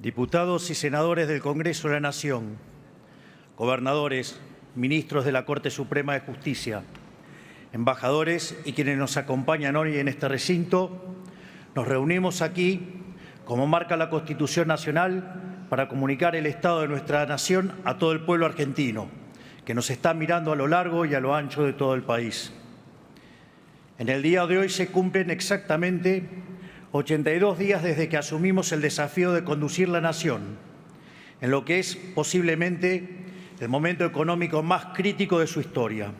Diputados y senadores del Congreso de la Nación, gobernadores, ministros de la Corte Suprema de Justicia, embajadores y quienes nos acompañan hoy en este recinto, nos reunimos aquí, como marca la Constitución Nacional, para comunicar el estado de nuestra nación a todo el pueblo argentino, que nos está mirando a lo largo y a lo ancho de todo el país. En el día de hoy se cumplen exactamente 82 días desde que asumimos el desafío de conducir la nación, en lo que es posiblemente el momento económico más crítico de su historia.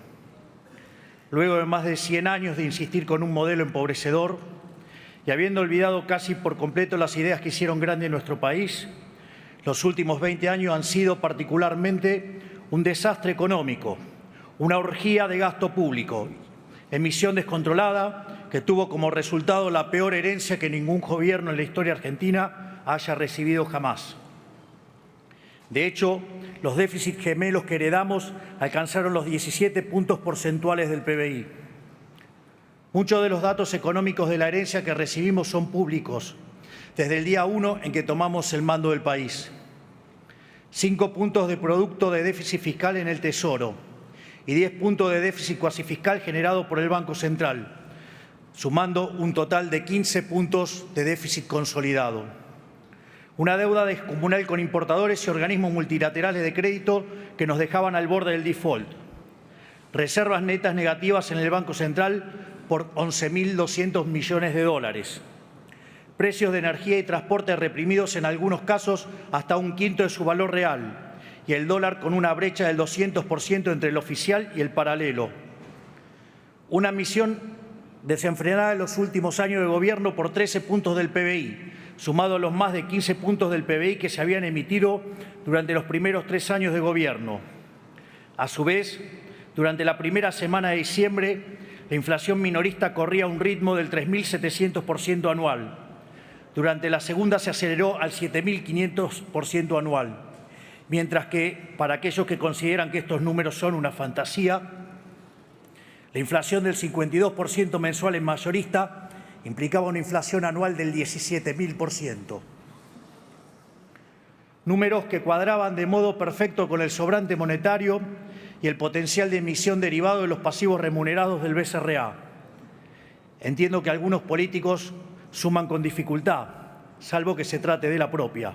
Luego de más de 100 años de insistir con un modelo empobrecedor y habiendo olvidado casi por completo las ideas que hicieron grande nuestro país, los últimos 20 años han sido particularmente un desastre económico, una orgía de gasto público, emisión descontrolada que tuvo como resultado la peor herencia que ningún gobierno en la historia argentina haya recibido jamás. De hecho, los déficits gemelos que heredamos alcanzaron los 17 puntos porcentuales del PBI. Muchos de los datos económicos de la herencia que recibimos son públicos, desde el día 1 en que tomamos el mando del país. 5 puntos de producto de déficit fiscal en el Tesoro y 10 puntos de déficit cuasi fiscal generado por el Banco Central, sumando un total de 15 puntos de déficit consolidado. Una deuda descomunal con importadores y organismos multilaterales de crédito que nos dejaban al borde del default. Reservas netas negativas en el Banco Central por 11.200 millones de dólares. Precios de energía y transporte reprimidos en algunos casos hasta un quinto de su valor real. Y el dólar con una brecha del 200% entre el oficial y el paralelo. Una emisión desenfrenada en los últimos años de gobierno por 13 puntos del PBI, sumado a los más de 15 puntos del PBI que se habían emitido durante los primeros 3 años de gobierno. A su vez, durante la primera semana de diciembre, la inflación minorista corría a un ritmo del 3.700% anual. Durante la segunda se aceleró al 7.500% anual. Mientras que, para aquellos que consideran que estos números son una fantasía, la inflación del 52% mensual en mayorista implicaba una inflación anual del 17.000%. Números que cuadraban de modo perfecto con el sobrante monetario y el potencial de emisión derivado de los pasivos remunerados del BCRA. Entiendo que algunos políticos suman con dificultad, salvo que se trate de la propia.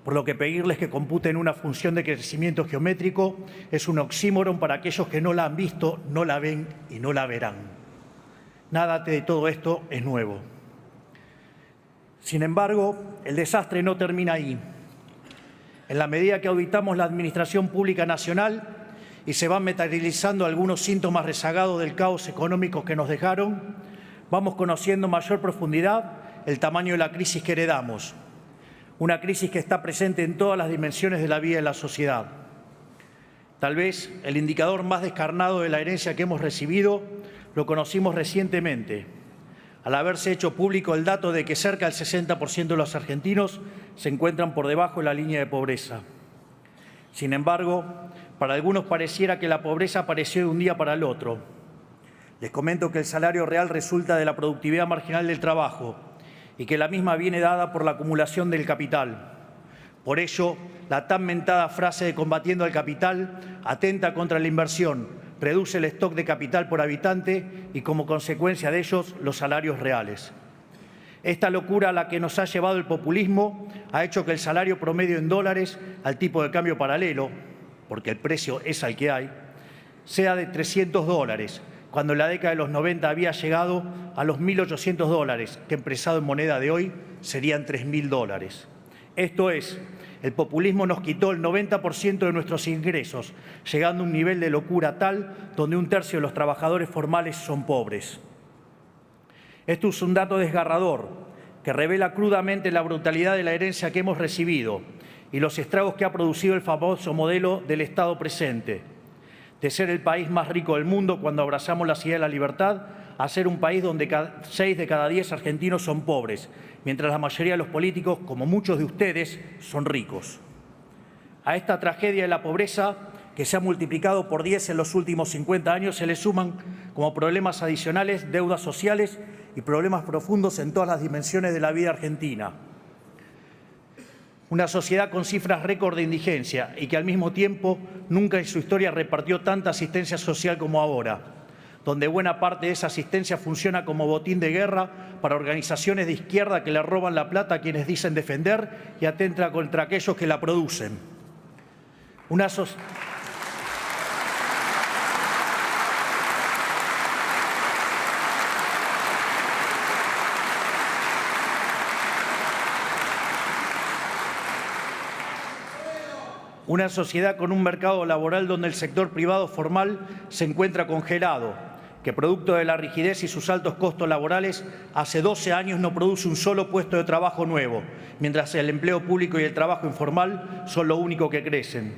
Por lo que pedirles que computen una función de crecimiento geométrico es un oxímoron para aquellos que no la han visto, no la ven y no la verán. Nada de todo esto es nuevo. Sin embargo, el desastre no termina ahí. En la medida que auditamos la Administración Pública Nacional y se van materializando algunos síntomas rezagados del caos económico que nos dejaron, vamos conociendo mayor profundidad el tamaño de la crisis que heredamos. Una crisis que está presente en todas las dimensiones de la vida de la sociedad. Tal vez el indicador más descarnado de la herencia que hemos recibido lo conocimos recientemente, al haberse hecho público el dato de que cerca del 60% de los argentinos se encuentran por debajo de la línea de pobreza. Sin embargo, para algunos pareciera que la pobreza apareció de un día para el otro. Les comento que el salario real resulta de la productividad marginal del trabajo, y que la misma viene dada por la acumulación del capital. Por ello, la tan mentada frase de combatiendo al capital atenta contra la inversión, reduce el stock de capital por habitante y, como consecuencia de ellos, los salarios reales. Esta locura a la que nos ha llevado el populismo ha hecho que el salario promedio en dólares al tipo de cambio paralelo, porque el precio es al que hay, sea de $300, cuando en la década de los 90 había llegado a los $1.800, que expresado en moneda de hoy serían $3.000. Esto es, el populismo nos quitó el 90% de nuestros ingresos, llegando a un nivel de locura tal donde un tercio de los trabajadores formales son pobres. Esto es un dato desgarrador que revela crudamente la brutalidad de la herencia que hemos recibido y los estragos que ha producido el famoso modelo del Estado presente, de ser el país más rico del mundo cuando abrazamos la idea de la libertad, a ser un país donde 6 de cada 10 argentinos son pobres, mientras la mayoría de los políticos, como muchos de ustedes, son ricos. A esta tragedia de la pobreza, que se ha multiplicado por 10 en los últimos 50 años, se le suman como problemas adicionales deudas sociales y problemas profundos en todas las dimensiones de la vida argentina. Una sociedad con cifras récord de indigencia y que al mismo tiempo nunca en su historia repartió tanta asistencia social como ahora, donde buena parte de esa asistencia funciona como botín de guerra para organizaciones de izquierda que le roban la plata a quienes dicen defender y atentan contra aquellos que la producen. Una sociedad con un mercado laboral donde el sector privado formal se encuentra congelado, que producto de la rigidez y sus altos costos laborales, hace 12 años no produce un solo puesto de trabajo nuevo, mientras el empleo público y el trabajo informal son lo único que crecen.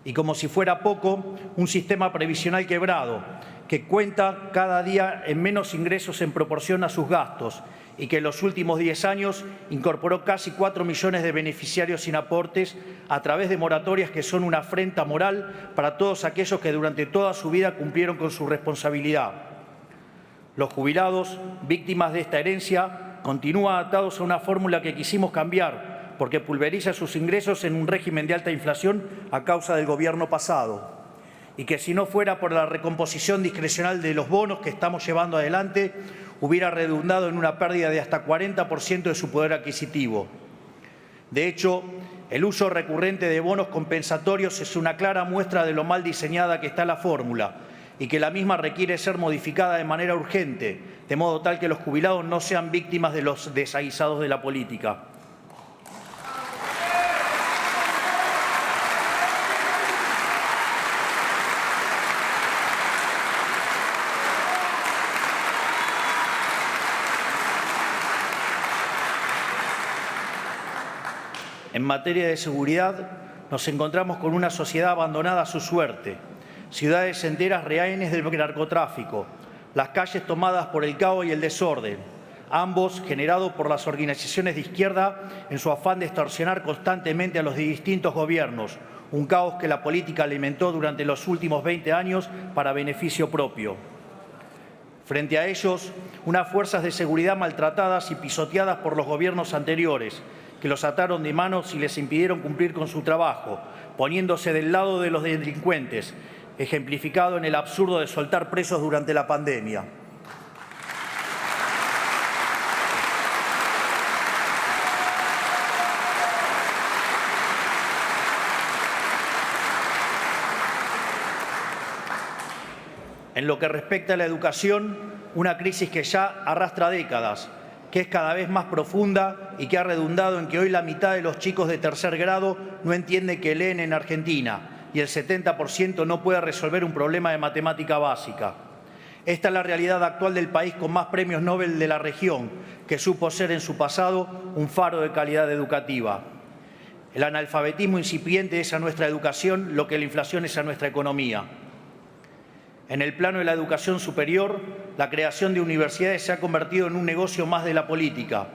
Y como si fuera poco, un sistema previsional quebrado, que cuenta cada día en menos ingresos en proporción a sus gastos y que en los últimos 10 años incorporó casi 4 millones de beneficiarios sin aportes a través de moratorias que son una afrenta moral para todos aquellos que durante toda su vida cumplieron con su responsabilidad. Los jubilados, víctimas de esta herencia, continúan atados a una fórmula que quisimos cambiar porque pulveriza sus ingresos en un régimen de alta inflación a causa del gobierno pasado. Y que si no fuera por la recomposición discrecional de los bonos que estamos llevando adelante, hubiera redundado en una pérdida de hasta 40% de su poder adquisitivo. De hecho, el uso recurrente de bonos compensatorios es una clara muestra de lo mal diseñada que está la fórmula y que la misma requiere ser modificada de manera urgente, de modo tal que los jubilados no sean víctimas de los desaguisados de la política. En materia de seguridad, nos encontramos con una sociedad abandonada a su suerte, ciudades enteras rehenes del narcotráfico, las calles tomadas por el caos y el desorden, ambos generados por las organizaciones de izquierda en su afán de extorsionar constantemente a los distintos gobiernos, un caos que la política alimentó durante los últimos 20 años para beneficio propio. Frente a ellos, unas fuerzas de seguridad maltratadas y pisoteadas por los gobiernos anteriores, que los ataron de manos y les impidieron cumplir con su trabajo, poniéndose del lado de los delincuentes, ejemplificado en el absurdo de soltar presos durante la pandemia. En lo que respecta a la educación, una crisis que ya arrastra décadas, que es cada vez más profunda y que ha redundado en que hoy la mitad de los chicos de tercer grado no entiende que leen en Argentina y el 70% no puede resolver un problema de matemática básica. Esta es la realidad actual del país con más premios Nobel de la región, que supo ser en su pasado un faro de calidad educativa. El analfabetismo incipiente es a nuestra educación lo que la inflación es a nuestra economía. En el plano de la educación superior, la creación de universidades se ha convertido en un negocio más de la política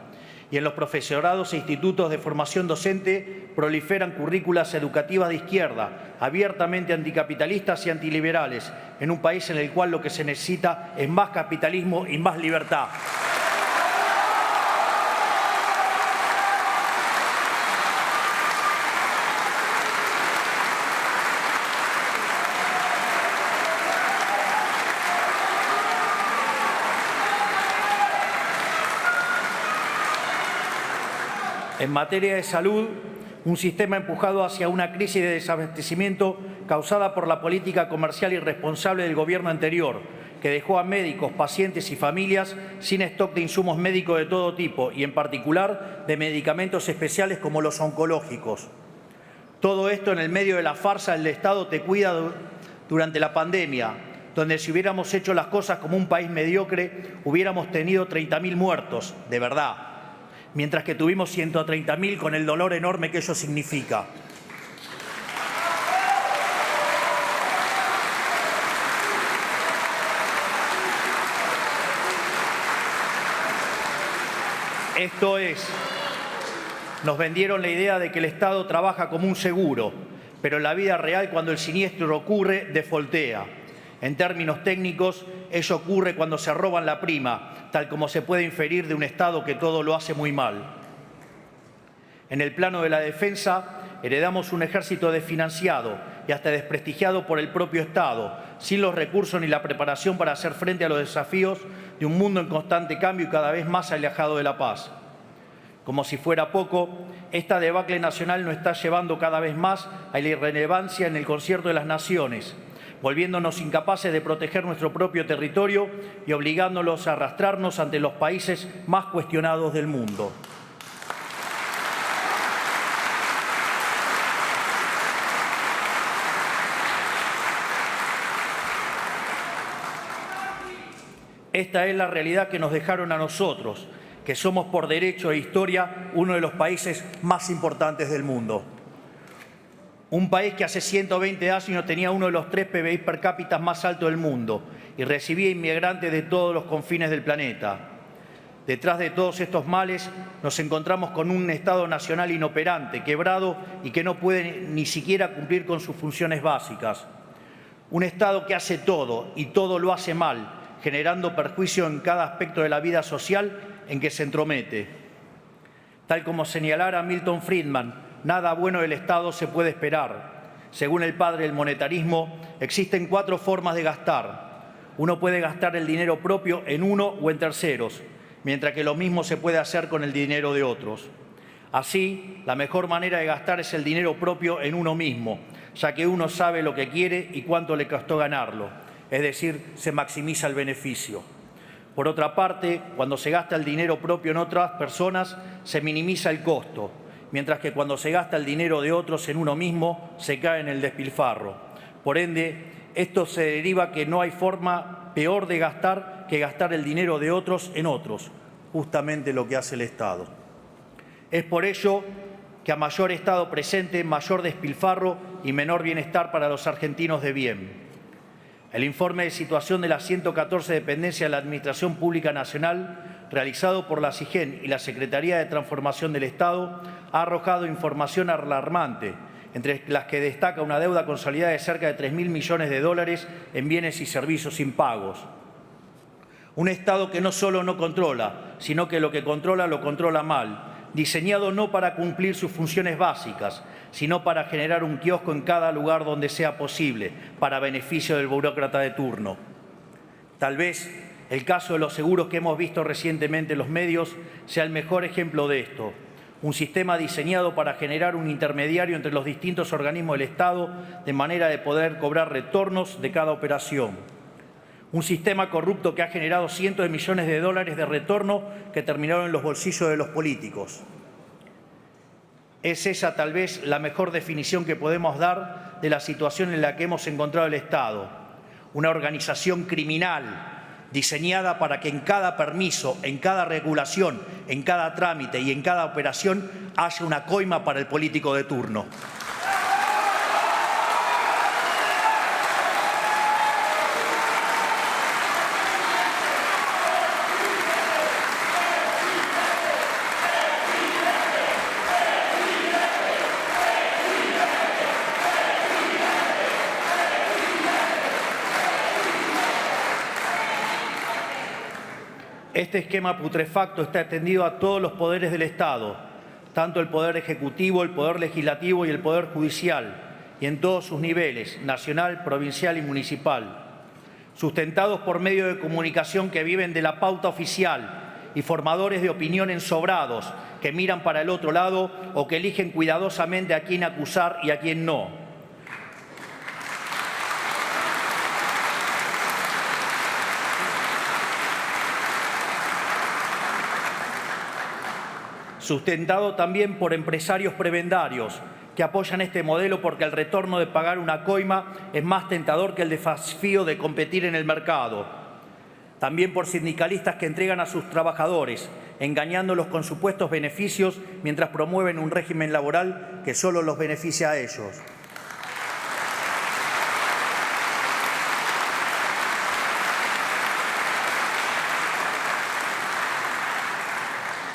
y en los profesorados e institutos de formación docente proliferan currículas educativas de izquierda, abiertamente anticapitalistas y antiliberales, en un país en el cual lo que se necesita es más capitalismo y más libertad. En materia de salud, un sistema empujado hacia una crisis de desabastecimiento causada por la política comercial irresponsable del gobierno anterior, que dejó a médicos, pacientes y familias sin stock de insumos médicos de todo tipo y, en particular, de medicamentos especiales como los oncológicos. Todo esto en el medio de la farsa del Estado te cuida durante la pandemia, donde si hubiéramos hecho las cosas como un país mediocre, hubiéramos tenido 30.000 muertos, de verdad, mientras que tuvimos 130.000 con el dolor enorme que ello significa. Esto es, nos vendieron la idea de que el Estado trabaja como un seguro, pero en la vida real, cuando el siniestro ocurre, defoltea. En términos técnicos, ello ocurre cuando se roban la prima, tal como se puede inferir de un Estado que todo lo hace muy mal. En el plano de la defensa, heredamos un ejército desfinanciado y hasta desprestigiado por el propio Estado, sin los recursos ni la preparación para hacer frente a los desafíos de un mundo en constante cambio y cada vez más alejado de la paz. Como si fuera poco, esta debacle nacional nos está llevando cada vez más a la irrelevancia en el concierto de las naciones, volviéndonos incapaces de proteger nuestro propio territorio y obligándolos a arrastrarnos ante los países más cuestionados del mundo. Esta es la realidad que nos dejaron a nosotros, que somos por derecho e historia uno de los países más importantes del mundo. Un país que hace 120 años tenía uno de los 3 PBI per cápita más altos del mundo y recibía inmigrantes de todos los confines del planeta. Detrás de todos estos males nos encontramos con un Estado nacional inoperante, quebrado y que no puede ni siquiera cumplir con sus funciones básicas. Un Estado que hace todo y todo lo hace mal, generando perjuicio en cada aspecto de la vida social en que se entromete. Tal como señalara Milton Friedman, nada bueno del Estado se puede esperar. Según el padre del monetarismo, existen 4 formas de gastar. Uno puede gastar el dinero propio en uno o en terceros, mientras que lo mismo se puede hacer con el dinero de otros. Así, la mejor manera de gastar es el dinero propio en uno mismo, ya que uno sabe lo que quiere y cuánto le costó ganarlo, es decir, se maximiza el beneficio. Por otra parte, cuando se gasta el dinero propio en otras personas, se minimiza el costo, mientras que cuando se gasta el dinero de otros en uno mismo, se cae en el despilfarro. Por ende, esto se deriva que no hay forma peor de gastar que gastar el dinero de otros en otros, justamente lo que hace el Estado. Es por ello que a mayor Estado presente, mayor despilfarro y menor bienestar para los argentinos de bien. El informe de situación de las 114 dependencias de la Administración Pública Nacional, realizado por la SIGEN y la Secretaría de Transformación del Estado, ha arrojado información alarmante, entre las que destaca una deuda consolidada de cerca de 3.000 millones de dólares en bienes y servicios impagos. Un Estado que no solo no controla, sino que lo que controla lo controla mal, diseñado no para cumplir sus funciones básicas, sino para generar un kiosco en cada lugar donde sea posible, para beneficio del burócrata de turno. Tal vez el caso de los seguros que hemos visto recientemente en los medios sea el mejor ejemplo de esto. Un sistema diseñado para generar un intermediario entre los distintos organismos del Estado de manera de poder cobrar retornos de cada operación. Un sistema corrupto que ha generado cientos de millones de dólares de retorno que terminaron en los bolsillos de los políticos. Es esa tal vez la mejor definición que podemos dar de la situación en la que hemos encontrado el Estado. Una organización criminal diseñada para que en cada permiso, en cada regulación, en cada trámite y en cada operación haya una coima para el político de turno. Este esquema putrefacto está extendido a todos los poderes del Estado, tanto el Poder Ejecutivo, el Poder Legislativo y el Poder Judicial, y en todos sus niveles, nacional, provincial y municipal, sustentados por medios de comunicación que viven de la pauta oficial y formadores de opinión ensobrados que miran para el otro lado o que eligen cuidadosamente a quién acusar y a quién no. Sustentado también por empresarios prebendarios que apoyan este modelo porque el retorno de pagar una coima es más tentador que el desafío de competir en el mercado. También por sindicalistas que entregan a sus trabajadores, engañándolos con supuestos beneficios mientras promueven un régimen laboral que solo los beneficia a ellos.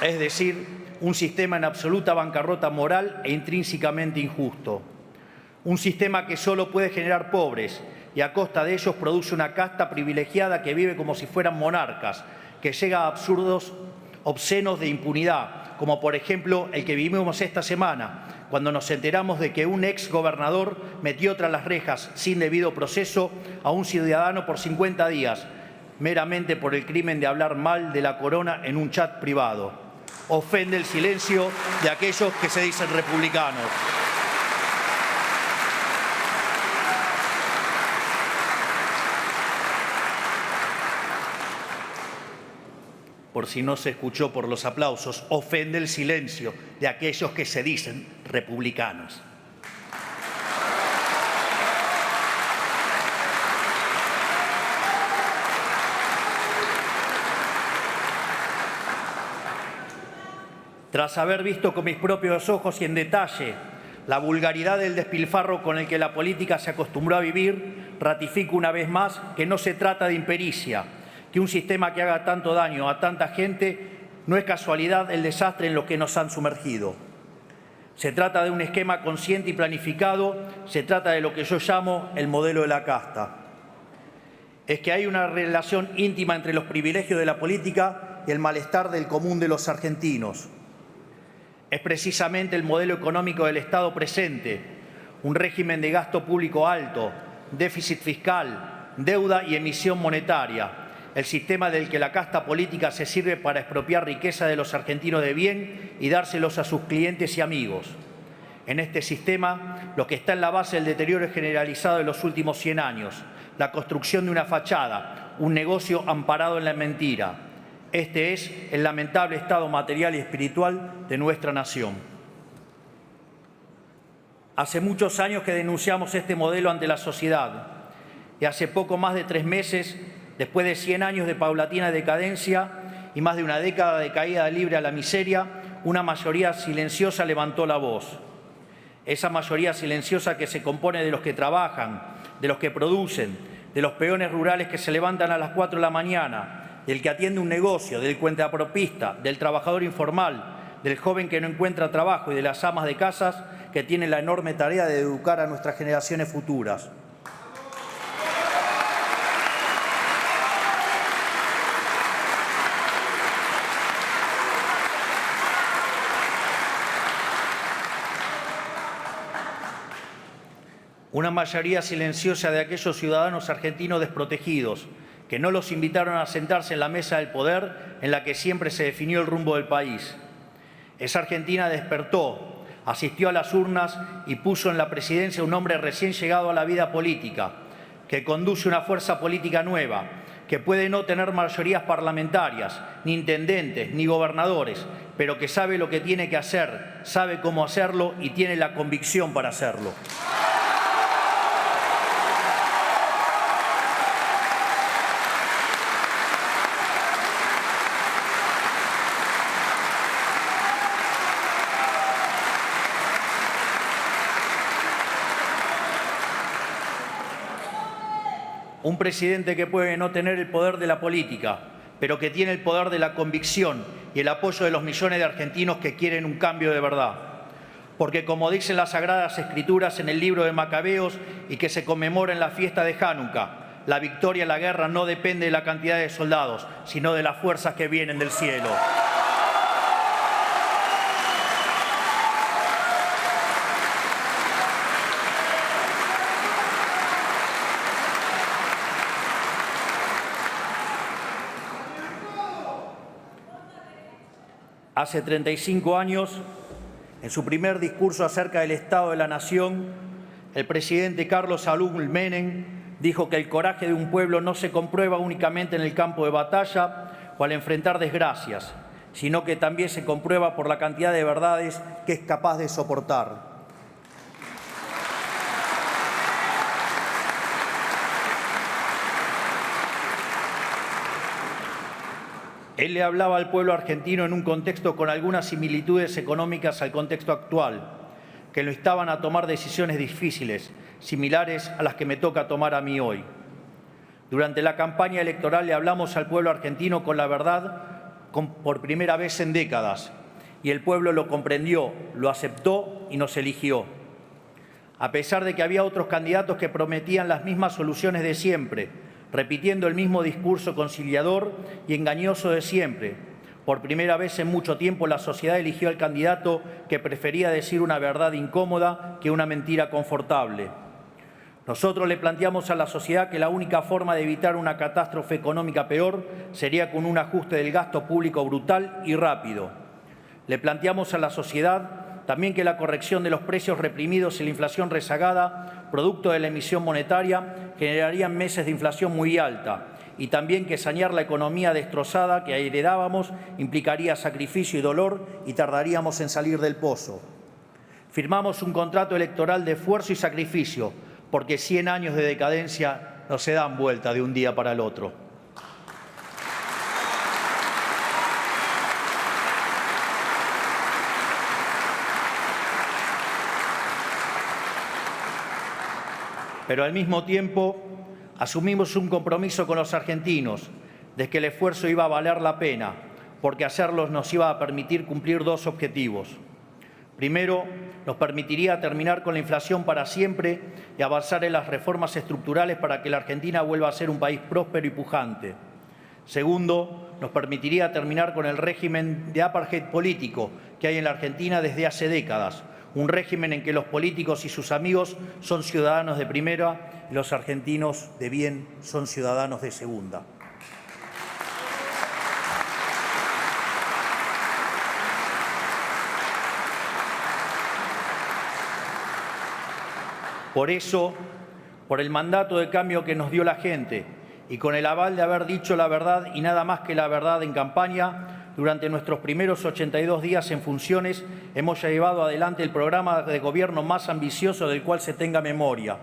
Es decir, un sistema en absoluta bancarrota moral e intrínsecamente injusto. Un sistema que solo puede generar pobres y a costa de ellos produce una casta privilegiada que vive como si fueran monarcas, que llega a absurdos obscenos de impunidad, como por ejemplo el que vivimos esta semana, cuando nos enteramos de que un ex gobernador metió tras las rejas sin debido proceso a un ciudadano por 50 días, meramente por el crimen de hablar mal de la corona en un chat privado. Ofende el silencio de aquellos que se dicen republicanos. Por si no se escuchó por los aplausos, ofende el silencio de aquellos que se dicen republicanos. Tras haber visto con mis propios ojos y en detalle la vulgaridad del despilfarro con el que la política se acostumbró a vivir, ratifico una vez más que no se trata de impericia, que un sistema que haga tanto daño a tanta gente no es casualidad el desastre en lo que nos han sumergido. Se trata de un esquema consciente y planificado, se trata de lo que yo llamo el modelo de la casta. Es que hay una relación íntima entre los privilegios de la política y el malestar del común de los argentinos. Es precisamente el modelo económico del Estado presente, un régimen de gasto público alto, déficit fiscal, deuda y emisión monetaria, el sistema del que la casta política se sirve para expropiar riqueza de los argentinos de bien y dárselos a sus clientes y amigos. En este sistema, lo que está en la base del deterioro generalizado de los últimos 100 años, la construcción de una fachada, un negocio amparado en la mentira. Este es el lamentable estado material y espiritual de nuestra nación. Hace muchos años que denunciamos este modelo ante la sociedad y hace poco más de 3 meses, después de 100 años de paulatina decadencia y más de una década de caída libre a la miseria, una mayoría silenciosa levantó la voz. Esa mayoría silenciosa que se compone de los que trabajan, de los que producen, de los peones rurales que se levantan a las 4 de la mañana, del que atiende un negocio, del cuentapropista, del trabajador informal, del joven que no encuentra trabajo y de las amas de casas que tienen la enorme tarea de educar a nuestras generaciones futuras. Una mayoría silenciosa de aquellos ciudadanos argentinos desprotegidos, que no los invitaron a sentarse en la mesa del poder en la que siempre se definió el rumbo del país. Esa Argentina despertó, asistió a las urnas y puso en la presidencia un hombre recién llegado a la vida política, que conduce una fuerza política nueva, que puede no tener mayorías parlamentarias, ni intendentes, ni gobernadores, pero que sabe lo que tiene que hacer, sabe cómo hacerlo y tiene la convicción para hacerlo. Un presidente que puede no tener el poder de la política, pero que tiene el poder de la convicción y el apoyo de los millones de argentinos que quieren un cambio de verdad. Porque como dicen las Sagradas Escrituras en el libro de Macabeos y que se conmemora en la fiesta de Hanukkah, la victoria en la guerra no depende de la cantidad de soldados, sino de las fuerzas que vienen del cielo. Hace 35 años, en su primer discurso acerca del Estado de la Nación, el presidente Carlos Saúl Menem dijo que el coraje de un pueblo no se comprueba únicamente en el campo de batalla o al enfrentar desgracias, sino que también se comprueba por la cantidad de verdades que es capaz de soportar. Él le hablaba al pueblo argentino en un contexto con algunas similitudes económicas al contexto actual, que lo instaban a tomar decisiones difíciles, similares a las que me toca tomar a mí hoy. Durante la campaña electoral le hablamos al pueblo argentino con la verdad por primera vez en décadas, y el pueblo lo comprendió, lo aceptó y nos eligió. A pesar de que había otros candidatos que prometían las mismas soluciones de siempre, repitiendo el mismo discurso conciliador y engañoso de siempre, Por primera vez en mucho tiempo la sociedad eligió al candidato que prefería decir una verdad incómoda que una mentira confortable. Nosotros le planteamos a la sociedad que la única forma de evitar una catástrofe económica peor sería con un ajuste del gasto público brutal y rápido. Le planteamos a la sociedad también que la corrección de los precios reprimidos y la inflación rezagada, producto de la emisión monetaria, generarían meses de inflación muy alta, y también que sanear la economía destrozada que heredábamos implicaría sacrificio y dolor y tardaríamos en salir del pozo. Firmamos un contrato electoral de esfuerzo y sacrificio, porque 100 años de decadencia no se dan vuelta de un día para el otro. Pero al mismo tiempo asumimos un compromiso con los argentinos de que el esfuerzo iba a valer la pena, porque hacerlo nos iba a permitir cumplir dos objetivos. Primero, nos permitiría terminar con la inflación para siempre y avanzar en las reformas estructurales para que la Argentina vuelva a ser un país próspero y pujante. Segundo, nos permitiría terminar con el régimen de apartheid político que hay en la Argentina desde hace décadas, un régimen en que los políticos y sus amigos son ciudadanos de primera y los argentinos de bien son ciudadanos de segunda. Por eso, por el mandato de cambio que nos dio la gente y con el aval de haber dicho la verdad y nada más que la verdad en campaña, durante nuestros primeros 82 días en funciones hemos llevado adelante el programa de gobierno más ambicioso del cual se tenga memoria.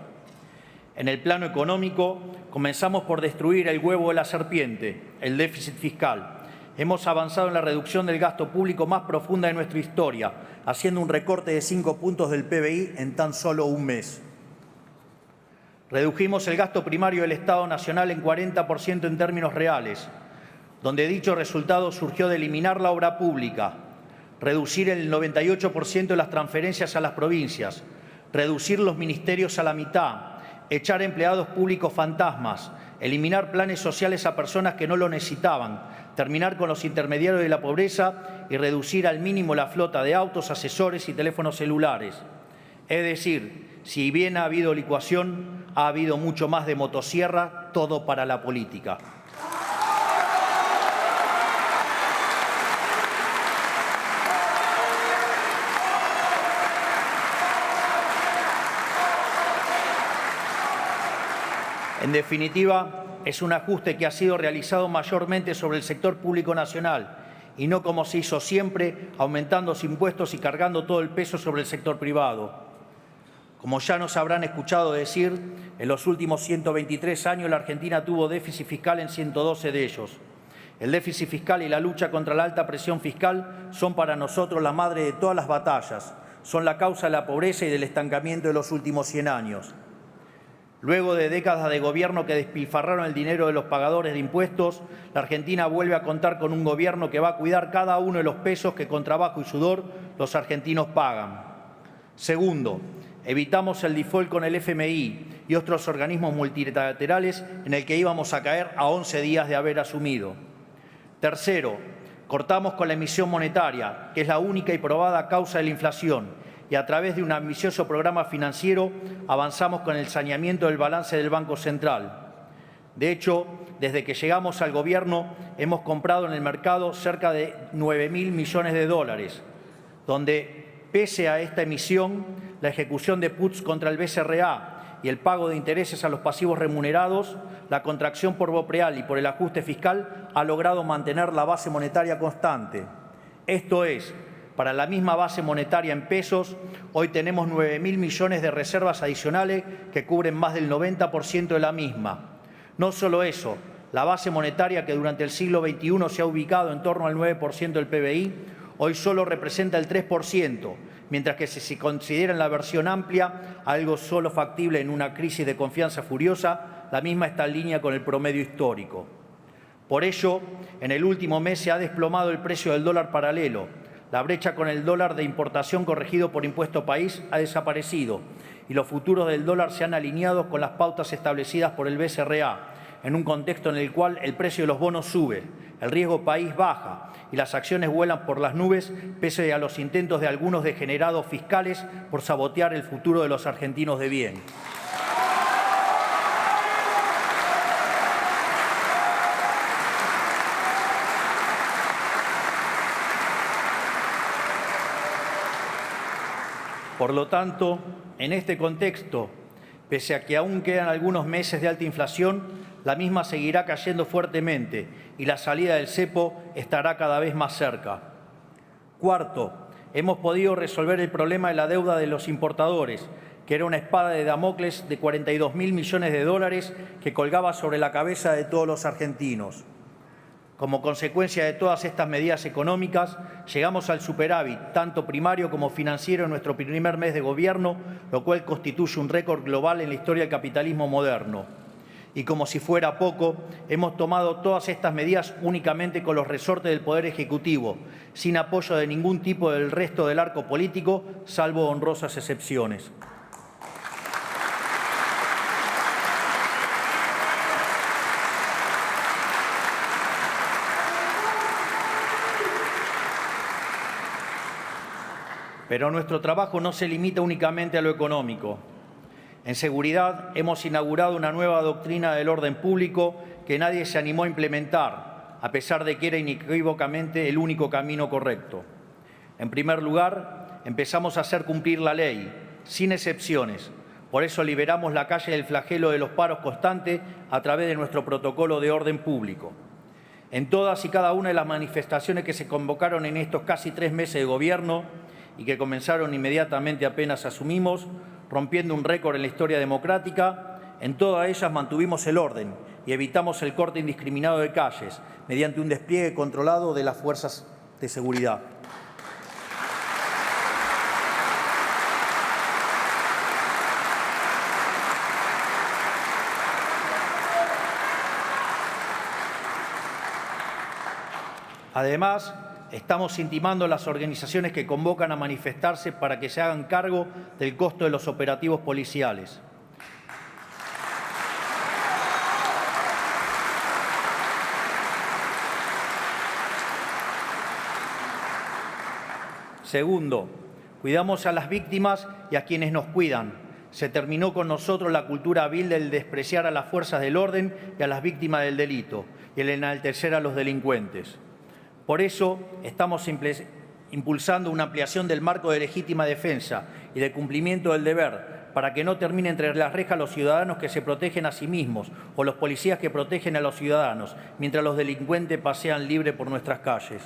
En el plano económico, comenzamos por destruir el huevo de la serpiente, el déficit fiscal. Hemos avanzado en la reducción del gasto público más profunda de nuestra historia, haciendo un recorte de 5 puntos del PBI en tan solo un mes. Redujimos el gasto primario del Estado Nacional en 40% en términos reales, donde dicho resultado surgió de eliminar la obra pública, reducir el 98% de las transferencias a las provincias, reducir los ministerios a la mitad, echar empleados públicos fantasmas, eliminar planes sociales a personas que no lo necesitaban, terminar con los intermediarios de la pobreza y reducir al mínimo la flota de autos, asesores y teléfonos celulares. Es decir, si bien ha habido licuación, ha habido mucho más de motosierra, todo para la política. En definitiva, es un ajuste que ha sido realizado mayormente sobre el sector público nacional y no como se hizo siempre, aumentando los impuestos y cargando todo el peso sobre el sector privado. Como ya nos habrán escuchado decir, en los últimos 123 años la Argentina tuvo déficit fiscal en 112 de ellos. El déficit fiscal y la lucha contra la alta presión fiscal son para nosotros la madre de todas las batallas, son la causa de la pobreza y del estancamiento de los últimos 100 años. Luego de décadas de gobierno que despilfarraron el dinero de los pagadores de impuestos, la Argentina vuelve a contar con un gobierno que va a cuidar cada uno de los pesos que con trabajo y sudor los argentinos pagan. Segundo, evitamos el default con el FMI y otros organismos multilaterales en el que íbamos a caer a 11 días de haber asumido. Tercero, cortamos con la emisión monetaria, que es la única y probada causa de la inflación, y a través de un ambicioso programa financiero avanzamos con el saneamiento del balance del Banco Central. De hecho, desde que llegamos al gobierno hemos comprado en el mercado cerca de 9.000 millones de dólares, donde, pese a esta emisión, la ejecución de puts contra el BCRA y el pago de intereses a los pasivos remunerados, la contracción por BOPREAL y por el ajuste fiscal ha logrado mantener la base monetaria constante. Esto es, para la misma base monetaria en pesos, hoy tenemos 9.000 millones de reservas adicionales que cubren más del 90% de la misma. No solo eso, la base monetaria que durante el siglo XXI se ha ubicado en torno al 9% del PBI, hoy solo representa el 3%, mientras que si se considera en la versión amplia algo solo factible en una crisis de confianza furiosa, la misma está en línea con el promedio histórico. Por ello, en el último mes se ha desplomado el precio del dólar paralelo. La brecha con el dólar de importación corregido por impuesto país ha desaparecido y los futuros del dólar se han alineado con las pautas establecidas por el BCRA, en un contexto en el cual el precio de los bonos sube, el riesgo país baja y las acciones vuelan por las nubes pese a los intentos de algunos degenerados fiscales por sabotear el futuro de los argentinos de bien. Por lo tanto, en este contexto, pese a que aún quedan algunos meses de alta inflación, la misma seguirá cayendo fuertemente y la salida del cepo estará cada vez más cerca. Cuarto, hemos podido resolver el problema de la deuda de los importadores, que era una espada de Damocles de 42.000 millones de dólares que colgaba sobre la cabeza de todos los argentinos. Como consecuencia de todas estas medidas económicas, llegamos al superávit, tanto primario como financiero, en nuestro primer mes de gobierno, lo cual constituye un récord global en la historia del capitalismo moderno. Y como si fuera poco, hemos tomado todas estas medidas únicamente con los resortes del Poder Ejecutivo, sin apoyo de ningún tipo del resto del arco político, salvo honrosas excepciones. Pero nuestro trabajo no se limita únicamente a lo económico. En seguridad hemos inaugurado una nueva doctrina del orden público que nadie se animó a implementar, a pesar de que era inequívocamente el único camino correcto. En primer lugar, empezamos a hacer cumplir la ley, sin excepciones. Por eso liberamos la calle del flagelo de los paros constantes a través de nuestro protocolo de orden público. En todas y cada una de las manifestaciones que se convocaron en estos casi 3 meses de gobierno y que comenzaron inmediatamente apenas asumimos, rompiendo un récord en la historia democrática, en todas ellas mantuvimos el orden y evitamos el corte indiscriminado de calles mediante un despliegue controlado de las fuerzas de seguridad. Además, estamos intimando a las organizaciones que convocan a manifestarse para que se hagan cargo del costo de los operativos policiales. Segundo, cuidamos a las víctimas y a quienes nos cuidan. Se terminó con nosotros la cultura vil del despreciar a las fuerzas del orden y a las víctimas del delito y el enaltecer a los delincuentes. Por eso estamos impulsando una ampliación del marco de legítima defensa y de cumplimiento del deber para que no termine entre las rejas los ciudadanos que se protegen a sí mismos o los policías que protegen a los ciudadanos, mientras los delincuentes pasean libres por nuestras calles.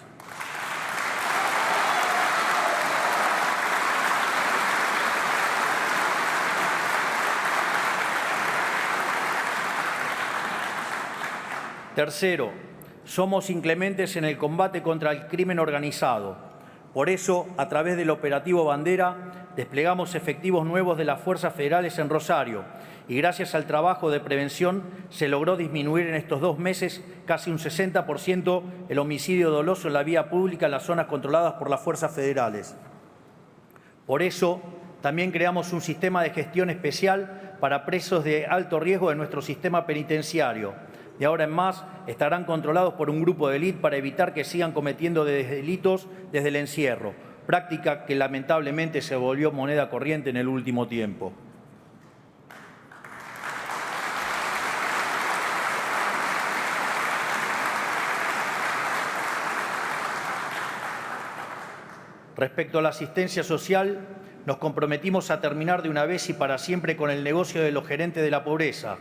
Tercero, somos inclementes en el combate contra el crimen organizado. Por eso, a través del operativo Bandera, desplegamos efectivos nuevos de las fuerzas federales en Rosario y gracias al trabajo de prevención se logró disminuir en estos 2 meses casi un 60% el homicidio doloso en la vía pública en las zonas controladas por las fuerzas federales. Por eso, también creamos un sistema de gestión especial para presos de alto riesgo de nuestro sistema penitenciario. De ahora en más estarán controlados por un grupo de élite para evitar que sigan cometiendo delitos desde el encierro, práctica que lamentablemente se volvió moneda corriente en el último tiempo. Respecto a la asistencia social, nos comprometimos a terminar de una vez y para siempre con el negocio de los gerentes de la pobreza,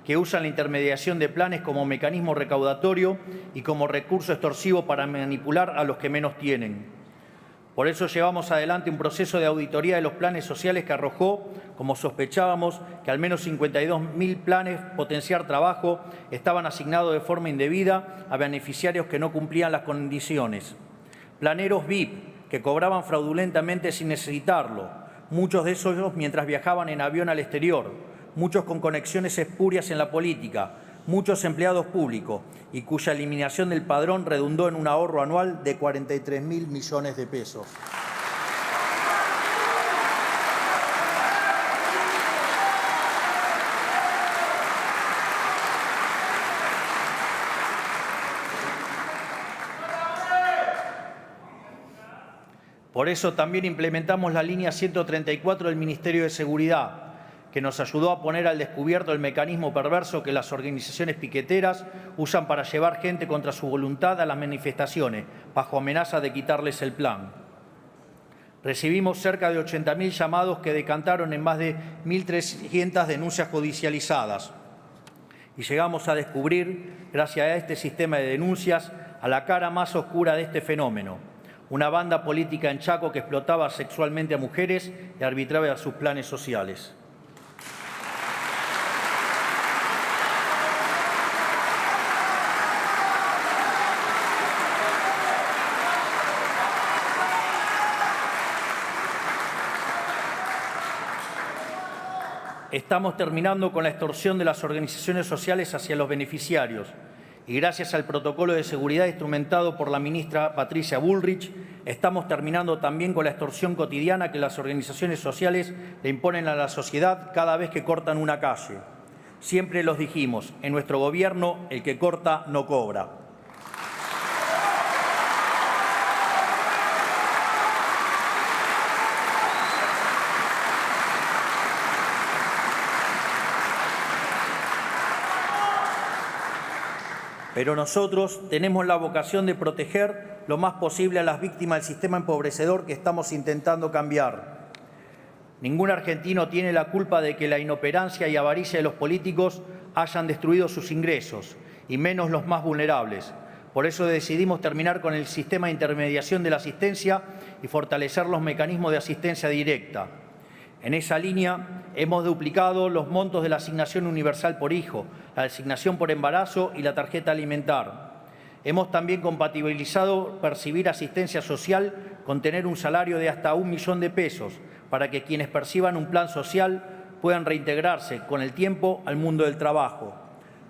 que usan la intermediación de planes como mecanismo recaudatorio y como recurso extorsivo para manipular a los que menos tienen. Por eso llevamos adelante un proceso de auditoría de los planes sociales que arrojó, como sospechábamos, que al menos 52.000 planes Potenciar Trabajo estaban asignados de forma indebida a beneficiarios que no cumplían las condiciones. Planeros VIP que cobraban fraudulentamente sin necesitarlo, muchos de esos mientras viajaban en avión al exterior, muchos con conexiones espurias en la política, muchos empleados públicos y cuya eliminación del padrón redundó en un ahorro anual de 43.000 millones de pesos. Por eso también implementamos la línea 134 del Ministerio de Seguridad, que nos ayudó a poner al descubierto el mecanismo perverso que las organizaciones piqueteras usan para llevar gente contra su voluntad a las manifestaciones, bajo amenaza de quitarles el plan. Recibimos cerca de 80.000 llamados que decantaron en más de 1.300 denuncias judicializadas. Y llegamos a descubrir, gracias a este sistema de denuncias, a la cara más oscura de este fenómeno: una banda política en Chaco que explotaba sexualmente a mujeres y arbitraba sus planes sociales. Estamos terminando con la extorsión de las organizaciones sociales hacia los beneficiarios y gracias al protocolo de seguridad instrumentado por la ministra Patricia Bullrich, estamos terminando también con la extorsión cotidiana que las organizaciones sociales le imponen a la sociedad cada vez que cortan una calle. Siempre los dijimos, en nuestro gobierno el que corta no cobra. Pero nosotros tenemos la vocación de proteger lo más posible a las víctimas del sistema empobrecedor que estamos intentando cambiar. Ningún argentino tiene la culpa de que la inoperancia y avaricia de los políticos hayan destruido sus ingresos, y menos los más vulnerables. Por eso decidimos terminar con el sistema de intermediación de la asistencia y fortalecer los mecanismos de asistencia directa. En esa línea, hemos duplicado los montos de la asignación universal por hijo, la asignación por embarazo y la tarjeta alimentar. Hemos también compatibilizado percibir asistencia social con tener un salario de hasta 1 millón de pesos para que quienes perciban un plan social puedan reintegrarse con el tiempo al mundo del trabajo.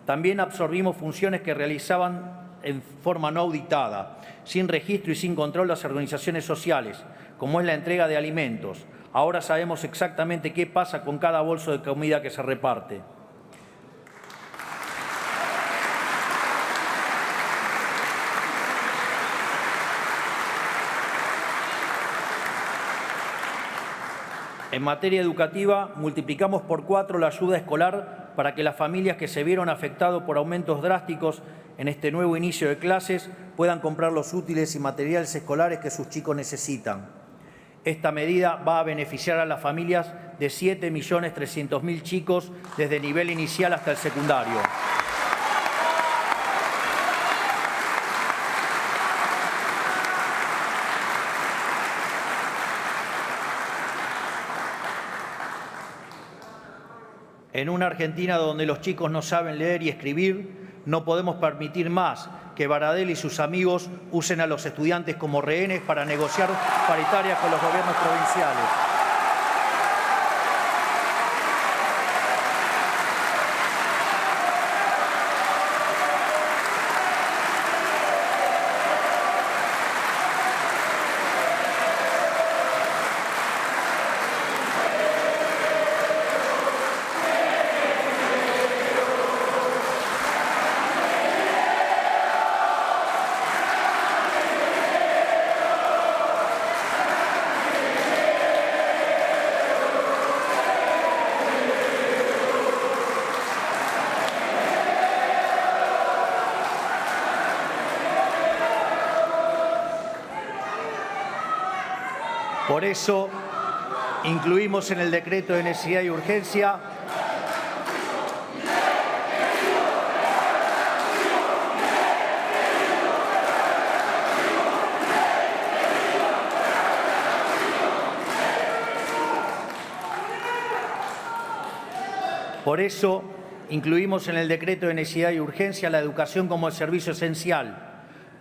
También absorbimos funciones que realizaban en forma no auditada, sin registro y sin control las organizaciones sociales, como es la entrega de alimentos. Ahora sabemos exactamente qué pasa con cada bolso de comida que se reparte. En materia educativa, multiplicamos por 4 la ayuda escolar para que las familias que se vieron afectadas por aumentos drásticos en este nuevo inicio de clases puedan comprar los útiles y materiales escolares que sus chicos necesitan. Esta medida va a beneficiar a las familias de 7.300.000 chicos desde el nivel inicial hasta el secundario. En una Argentina donde los chicos no saben leer y escribir, no podemos permitir más que Baradel y sus amigos usen a los estudiantes como rehenes para negociar paritarias con los gobiernos provinciales. Por eso, incluimos en el decreto de necesidad y urgencia la educación como servicio esencial,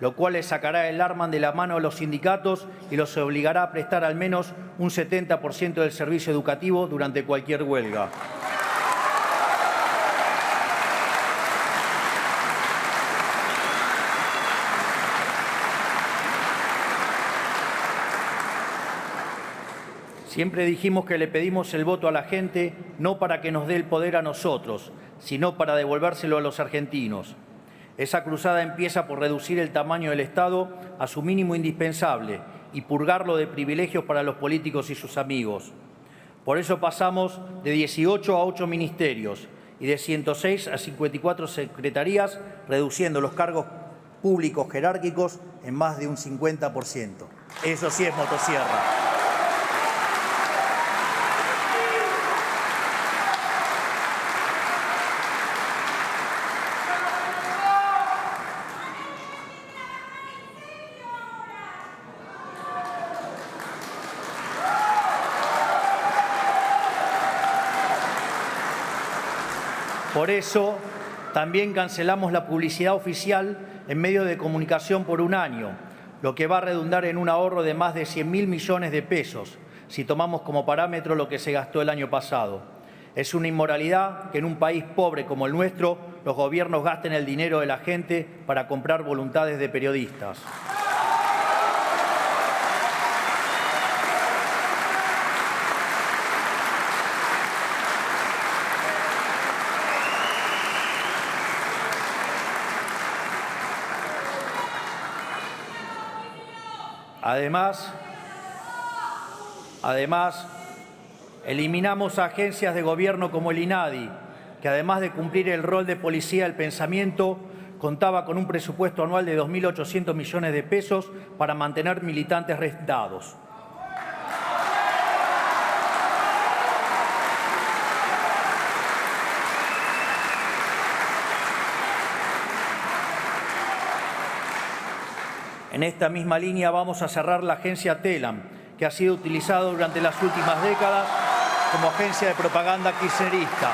lo cual les sacará el arma de la mano a los sindicatos y los obligará a prestar al menos un 70% del servicio educativo durante cualquier huelga. Siempre dijimos que le pedimos el voto a la gente no para que nos dé el poder a nosotros, sino para devolvérselo a los argentinos. Esa cruzada empieza por reducir el tamaño del Estado a su mínimo indispensable y purgarlo de privilegios para los políticos y sus amigos. Por eso pasamos de 18 a 8 ministerios y de 106 a 54 secretarías, reduciendo los cargos públicos jerárquicos en más de un 50%. Eso sí es motosierra. Por eso, también cancelamos la publicidad oficial en medios de comunicación por un año, lo que va a redundar en un ahorro de más de 100.000 millones de pesos, si tomamos como parámetro lo que se gastó el año pasado. Es una inmoralidad que en un país pobre como el nuestro, los gobiernos gasten el dinero de la gente para comprar voluntades de periodistas. Además, eliminamos agencias de gobierno como el INADI, que además de cumplir el rol de policía del pensamiento, contaba con un presupuesto anual de 2.800 millones de pesos para mantener militantes rentados. En esta misma línea vamos a cerrar la agencia TELAM, que ha sido utilizada durante las últimas décadas como agencia de propaganda kirchnerista.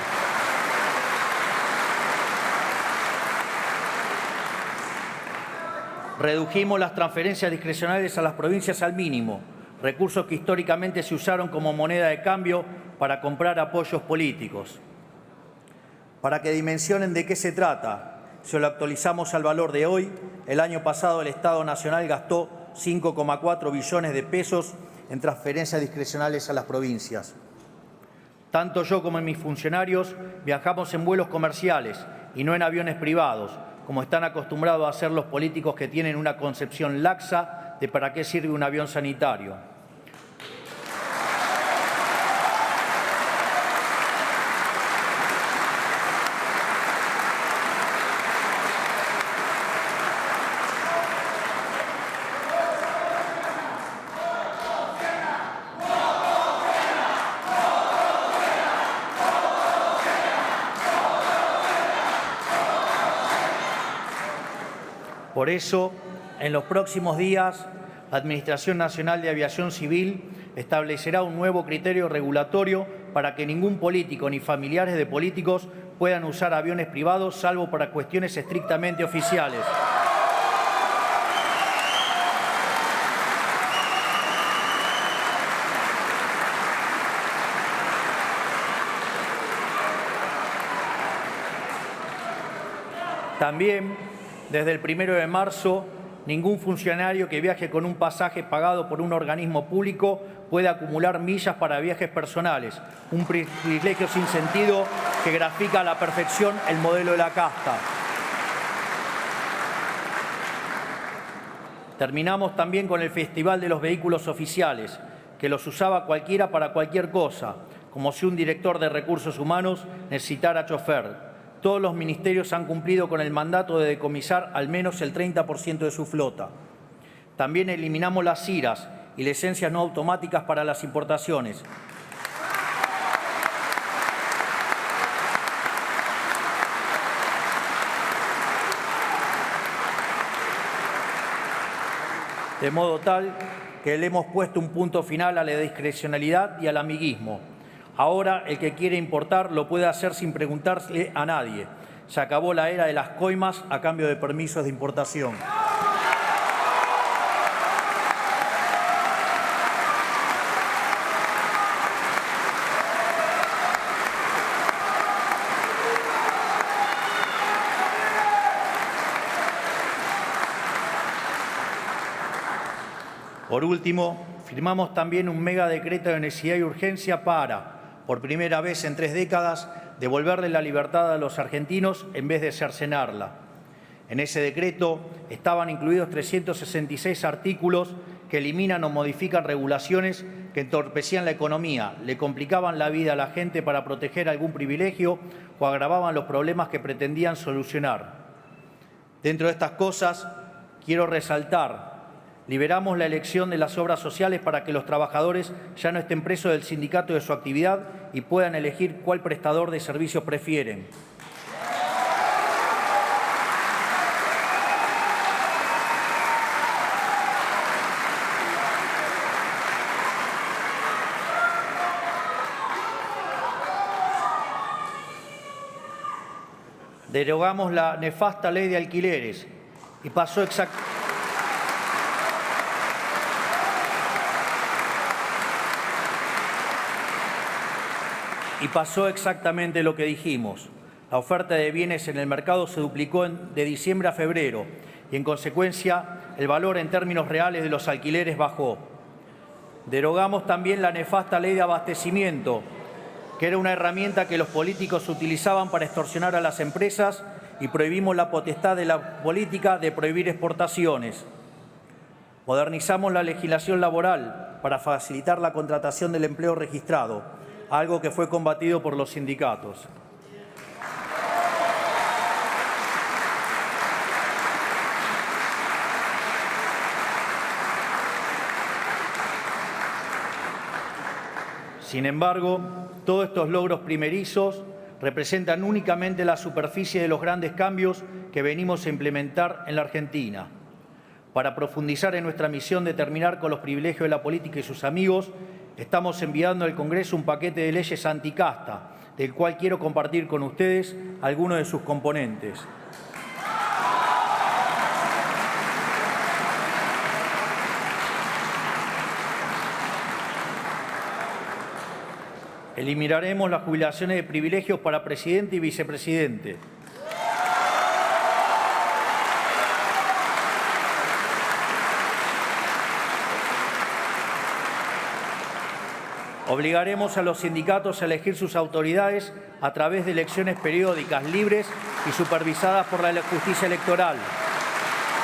Redujimos las transferencias discrecionales a las provincias al mínimo, recursos que históricamente se usaron como moneda de cambio para comprar apoyos políticos. Para que dimensionen de qué se trata, si lo actualizamos al valor de hoy, el año pasado el Estado Nacional gastó 5,4 billones de pesos en transferencias discrecionales a las provincias. Tanto yo como mis funcionarios viajamos en vuelos comerciales y no en aviones privados, como están acostumbrados a hacer los políticos que tienen una concepción laxa de para qué sirve un avión sanitario. Por eso, en los próximos días, la Administración Nacional de Aviación Civil establecerá un nuevo criterio regulatorio para que ningún político ni familiares de políticos puedan usar aviones privados, salvo para cuestiones estrictamente oficiales. También, desde el 1 de marzo, ningún funcionario que viaje con un pasaje pagado por un organismo público puede acumular millas para viajes personales, un privilegio sin sentido que grafica a la perfección el modelo de la casta. Terminamos también con el Festival de los Vehículos Oficiales, que los usaba cualquiera para cualquier cosa, como si un director de recursos humanos necesitara chofer. Todos los ministerios han cumplido con el mandato de decomisar al menos el 30% de su flota. También eliminamos las CIRAs y licencias no automáticas para las importaciones. De modo tal que le hemos puesto un punto final a la discrecionalidad y al amiguismo. Ahora, el que quiere importar lo puede hacer sin preguntarle a nadie. Se acabó la era de las coimas a cambio de permisos de importación. Por último, firmamos también un mega decreto de necesidad y urgencia para, por primera vez en 3 décadas, devolverle la libertad a los argentinos en vez de cercenarla. En ese decreto estaban incluidos 366 artículos que eliminan o modifican regulaciones que entorpecían la economía, le complicaban la vida a la gente para proteger algún privilegio o agravaban los problemas que pretendían solucionar. Dentro de estas cosas, quiero resaltar: liberamos la elección de las obras sociales para que los trabajadores ya no estén presos del sindicato de su actividad y puedan elegir cuál prestador de servicios prefieren. Derogamos la nefasta ley de alquileres y pasó exactamente lo que dijimos. La oferta de bienes en el mercado se duplicó de diciembre a febrero y, en consecuencia, el valor en términos reales de los alquileres bajó. Derogamos también la nefasta ley de abastecimiento, que era una herramienta que los políticos utilizaban para extorsionar a las empresas, y prohibimos la potestad de la política de prohibir exportaciones. Modernizamos la legislación laboral para facilitar la contratación del empleo registrado, algo que fue combatido por los sindicatos. Sin embargo, todos estos logros primerizos representan únicamente la superficie de los grandes cambios que venimos a implementar en la Argentina. Para profundizar en nuestra misión de terminar con los privilegios de la política y sus amigos, estamos enviando al Congreso un paquete de leyes anticasta, del cual quiero compartir con ustedes algunos de sus componentes. Eliminaremos las jubilaciones de privilegios para presidente y vicepresidente. Obligaremos a los sindicatos a elegir sus autoridades a través de elecciones periódicas, libres y supervisadas por la justicia electoral,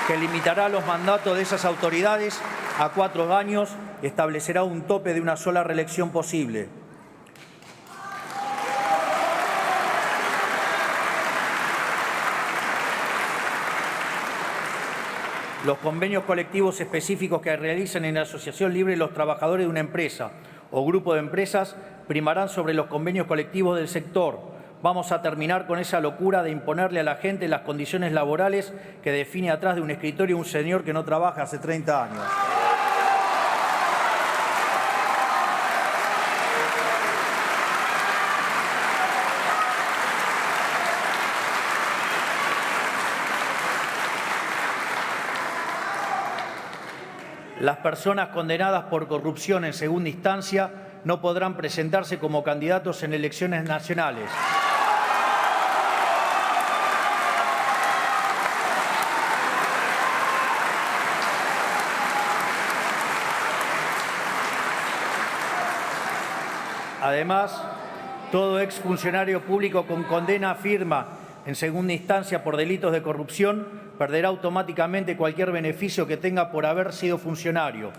que limitará los mandatos de esas autoridades a 4 años y establecerá un tope de una sola reelección posible. Los convenios colectivos específicos que realizan en la asociación libre los trabajadores de una empresa o grupo de empresas primarán sobre los convenios colectivos del sector. Vamos a terminar con esa locura de imponerle a la gente las condiciones laborales que define atrás de un escritorio un señor que no trabaja hace 30 años. Las personas condenadas por corrupción en segunda instancia no podrán presentarse como candidatos en elecciones nacionales. Además, todo exfuncionario público con condena firme en segunda instancia por delitos de corrupción perderá automáticamente cualquier beneficio que tenga por haber sido funcionario.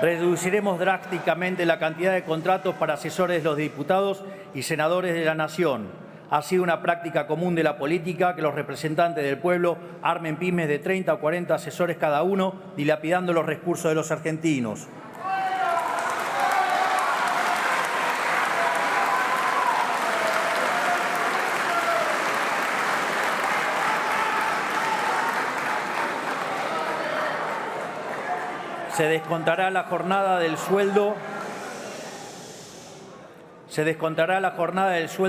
Reduciremos drásticamente la cantidad de contratos para asesores de los diputados y senadores de la Nación. Ha sido una práctica común de la política que los representantes del pueblo armen pymes de 30 o 40 asesores cada uno, dilapidando los recursos de los argentinos. Se descontará la jornada del sueldo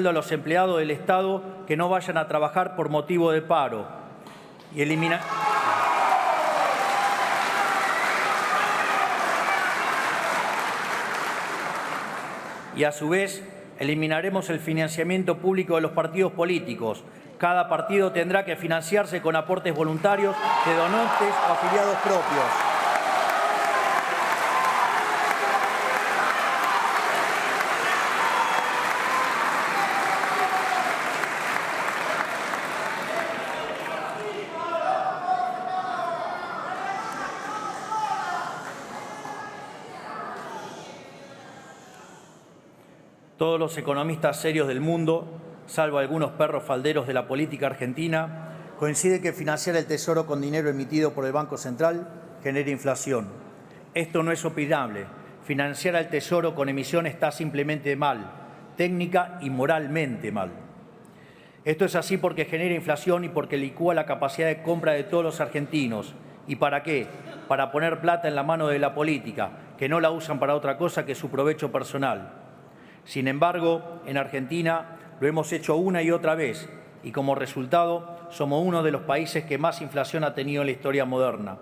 a los empleados del Estado que no vayan a trabajar por motivo de paro y a su vez eliminaremos el financiamiento público de los partidos políticos. Cada partido tendrá que financiarse con aportes voluntarios de donantes o afiliados propios. Todos los economistas serios del mundo, salvo algunos perros falderos de la política argentina, coinciden que financiar el Tesoro con dinero emitido por el Banco Central genera inflación. Esto no es opinable. Financiar al Tesoro con emisión está simplemente mal, técnica y moralmente mal. Esto es así porque genera inflación y porque licúa la capacidad de compra de todos los argentinos. ¿Y para qué? Para poner plata en la mano de la política, que no la usan para otra cosa que su provecho personal. Sin embargo, en Argentina lo hemos hecho una y otra vez y como resultado somos uno de los países que más inflación ha tenido en la historia moderna.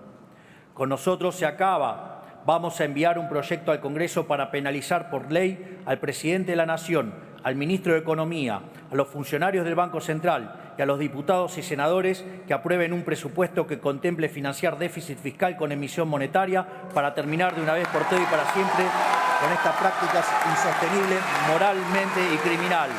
Con nosotros se acaba. Vamos a enviar un proyecto al Congreso para penalizar por ley al presidente de la Nación, al ministro de Economía, a los funcionarios del Banco Central y a los diputados y senadores que aprueben un presupuesto que contemple financiar déficit fiscal con emisión monetaria para terminar de una vez por todas y para siempre con estas prácticas insostenibles moralmente y criminal.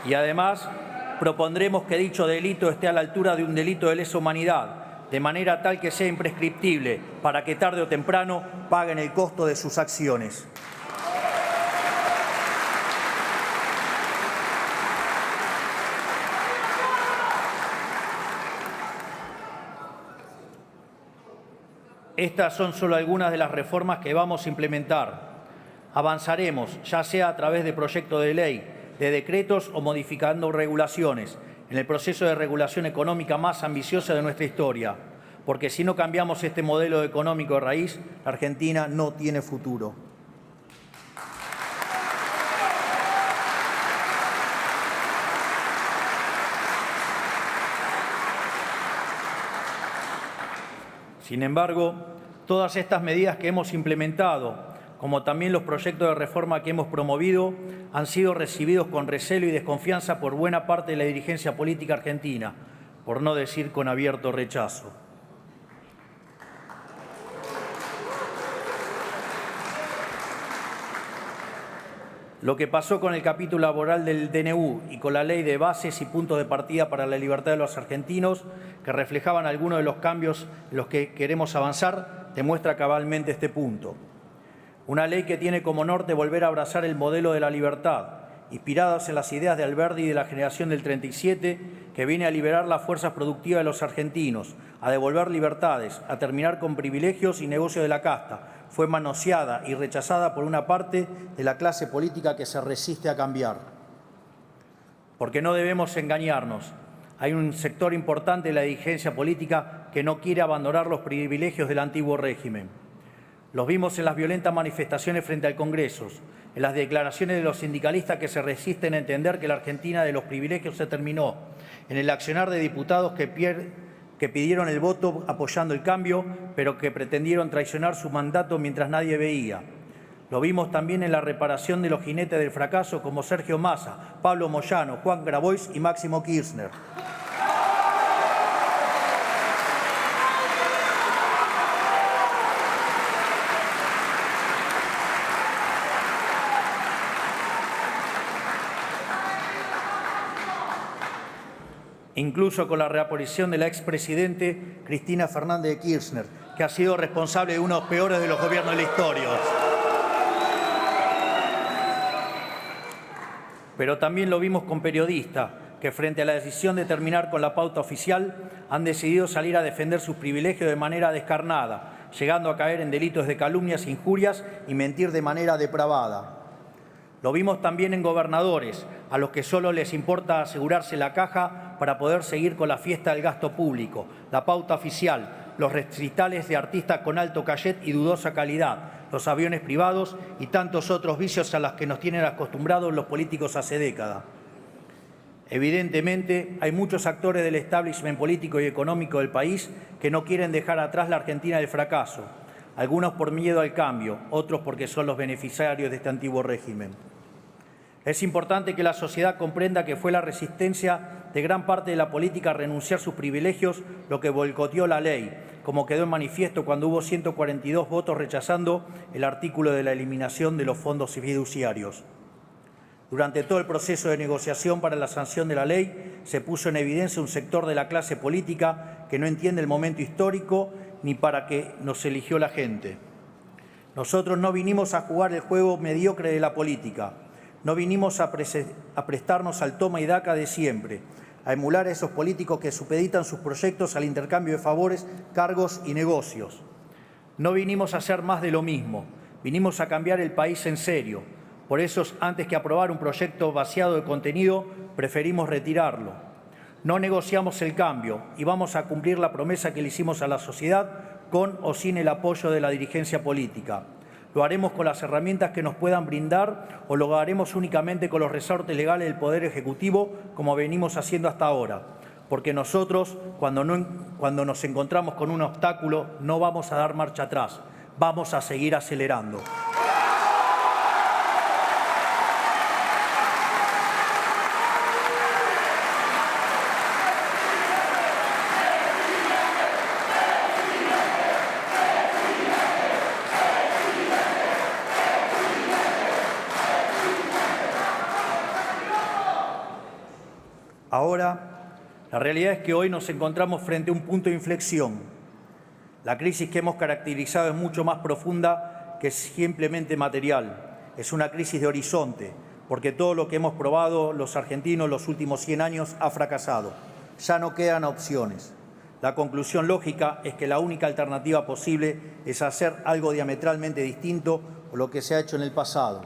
Y además propondremos que dicho delito esté a la altura de un delito de lesa humanidad, de manera tal que sea imprescriptible, para que tarde o temprano paguen el costo de sus acciones. Estas son solo algunas de las reformas que vamos a implementar. Avanzaremos, ya sea a través de proyectos de ley, de decretos o modificando regulaciones, en el proceso de regulación económica más ambiciosa de nuestra historia, porque si no cambiamos este modelo económico de raíz, la Argentina no tiene futuro. Sin embargo, todas estas medidas que hemos implementado, como también los proyectos de reforma que hemos promovido, han sido recibidos con recelo y desconfianza por buena parte de la dirigencia política argentina, por no decir con abierto rechazo. Lo que pasó con el capítulo laboral del DNU y con la ley de bases y puntos de partida para la libertad de los argentinos, que reflejaban algunos de los cambios en los que queremos avanzar, demuestra cabalmente este punto. Una ley que tiene como norte volver a abrazar el modelo de la libertad, inspirados en las ideas de Alberdi y de la generación del 37, que viene a liberar las fuerzas productivas de los argentinos, a devolver libertades, a terminar con privilegios y negocios de la casta. Fue manoseada y rechazada por una parte de la clase política que se resiste a cambiar. Porque no debemos engañarnos. Hay un sector importante de la dirigencia política que no quiere abandonar los privilegios del antiguo régimen. Los vimos en las violentas manifestaciones frente al Congreso, en las declaraciones de los sindicalistas que se resisten a entender que la Argentina de los privilegios se terminó, en el accionar de diputados que pidieron el voto apoyando el cambio, pero que pretendieron traicionar su mandato mientras nadie veía. Lo vimos también en la reparación de los jinetes del fracaso como Sergio Massa, Pablo Moyano, Juan Grabois y Máximo Kirchner. Incluso con la reaparición de la expresidente Cristina Fernández de Kirchner, que ha sido responsable de uno de los peores de los gobiernos de la historia. Pero también lo vimos con periodistas que frente a la decisión de terminar con la pauta oficial han decidido salir a defender sus privilegios de manera descarnada, llegando a caer en delitos de calumnias, injurias y mentir de manera depravada. Lo vimos también en gobernadores, a los que solo les importa asegurarse la caja para poder seguir con la fiesta del gasto público, la pauta oficial, los recitales de artistas con alto cachet y dudosa calidad, los aviones privados y tantos otros vicios a los que nos tienen acostumbrados los políticos hace décadas. Evidentemente, hay muchos actores del establishment político y económico del país que no quieren dejar atrás la Argentina del fracaso, algunos por miedo al cambio, otros porque son los beneficiarios de este antiguo régimen. Es importante que la sociedad comprenda que fue la resistencia de gran parte de la política a renunciar a sus privilegios lo que boicoteó la ley, como quedó en manifiesto cuando hubo 142 votos rechazando el artículo de la eliminación de los fondos fiduciarios. Durante todo el proceso de negociación para la sanción de la ley, se puso en evidencia un sector de la clase política que no entiende el momento histórico ni para qué nos eligió la gente. Nosotros no vinimos a jugar el juego mediocre de la política, no vinimos a prestarnos al toma y daca de siempre, a emular a esos políticos que supeditan sus proyectos al intercambio de favores, cargos y negocios. No vinimos a hacer más de lo mismo, vinimos a cambiar el país en serio. Por eso, antes que aprobar un proyecto vaciado de contenido, preferimos retirarlo. No negociamos el cambio y vamos a cumplir la promesa que le hicimos a la sociedad con o sin el apoyo de la dirigencia política. Lo haremos con las herramientas que nos puedan brindar o lo haremos únicamente con los resortes legales del Poder Ejecutivo, como venimos haciendo hasta ahora. Porque nosotros, cuando nos encontramos con un obstáculo, no vamos a dar marcha atrás, vamos a seguir acelerando. Ahora, la realidad es que hoy nos encontramos frente a un punto de inflexión. La crisis que hemos caracterizado es mucho más profunda que simplemente material. Es una crisis de horizonte, porque todo lo que hemos probado los argentinos los últimos 100 años ha fracasado. Ya no quedan opciones. La conclusión lógica es que la única alternativa posible es hacer algo diametralmente distinto a lo que se ha hecho en el pasado.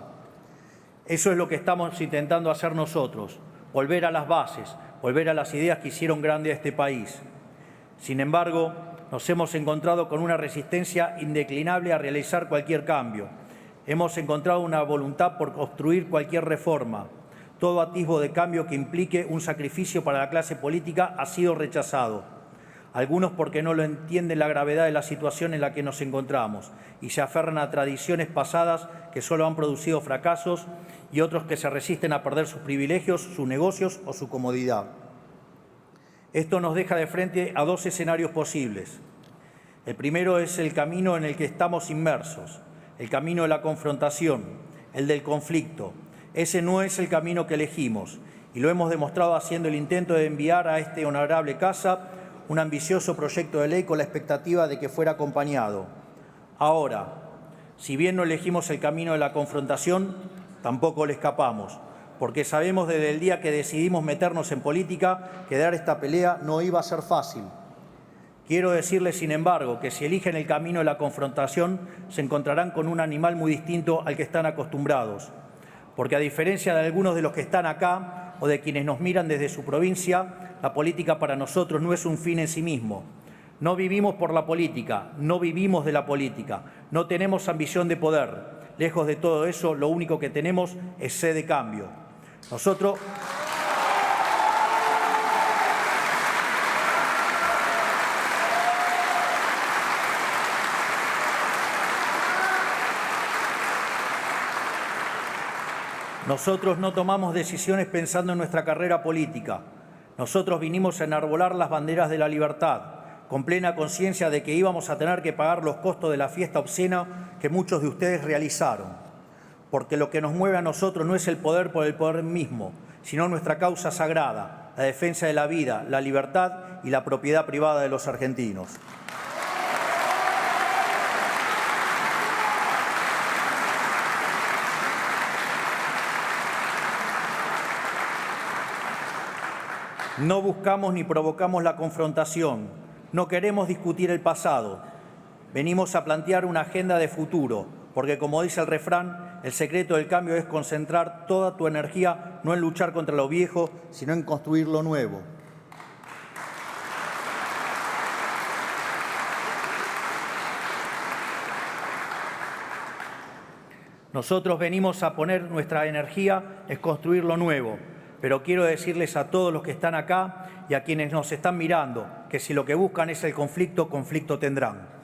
Eso es lo que estamos intentando hacer nosotros. Volver a las bases, volver a las ideas que hicieron grande a este país. Sin embargo, nos hemos encontrado con una resistencia indeclinable a realizar cualquier cambio. Hemos encontrado una voluntad por construir cualquier reforma. Todo atisbo de cambio que implique un sacrificio para la clase política ha sido rechazado. Algunos porque no lo entienden la gravedad de la situación en la que nos encontramos y se aferran a tradiciones pasadas que solo han producido fracasos, y otros que se resisten a perder sus privilegios, sus negocios o su comodidad. Esto nos deja de frente a dos escenarios posibles. El primero es el camino en el que estamos inmersos, el camino de la confrontación, el del conflicto. Ese no es el camino que elegimos y lo hemos demostrado haciendo el intento de enviar a este honorable casa un ambicioso proyecto de ley con la expectativa de que fuera acompañado. Ahora, si bien no elegimos el camino de la confrontación, tampoco le escapamos, porque sabemos desde el día que decidimos meternos en política que dar esta pelea no iba a ser fácil. Quiero decirles, sin embargo, que si eligen el camino de la confrontación, se encontrarán con un animal muy distinto al que están acostumbrados. Porque a diferencia de algunos de los que están acá o de quienes nos miran desde su provincia, la política para nosotros no es un fin en sí mismo. No vivimos por la política, no vivimos de la política, no tenemos ambición de poder. Lejos de todo eso, lo único que tenemos es sed de cambio. Nosotros no tomamos decisiones pensando en nuestra carrera política. Nosotros vinimos a enarbolar las banderas de la libertad, con plena conciencia de que íbamos a tener que pagar los costos de la fiesta obscena que muchos de ustedes realizaron. Porque lo que nos mueve a nosotros no es el poder por el poder mismo, sino nuestra causa sagrada, la defensa de la vida, la libertad y la propiedad privada de los argentinos. No buscamos ni provocamos la confrontación, no queremos discutir el pasado. Venimos a plantear una agenda de futuro, porque como dice el refrán, el secreto del cambio es concentrar toda tu energía no en luchar contra lo viejo, sino en construir lo nuevo. Nosotros venimos a poner nuestra energía en construir lo nuevo, pero quiero decirles a todos los que están acá y a quienes nos están mirando que si lo que buscan es el conflicto, conflicto tendrán.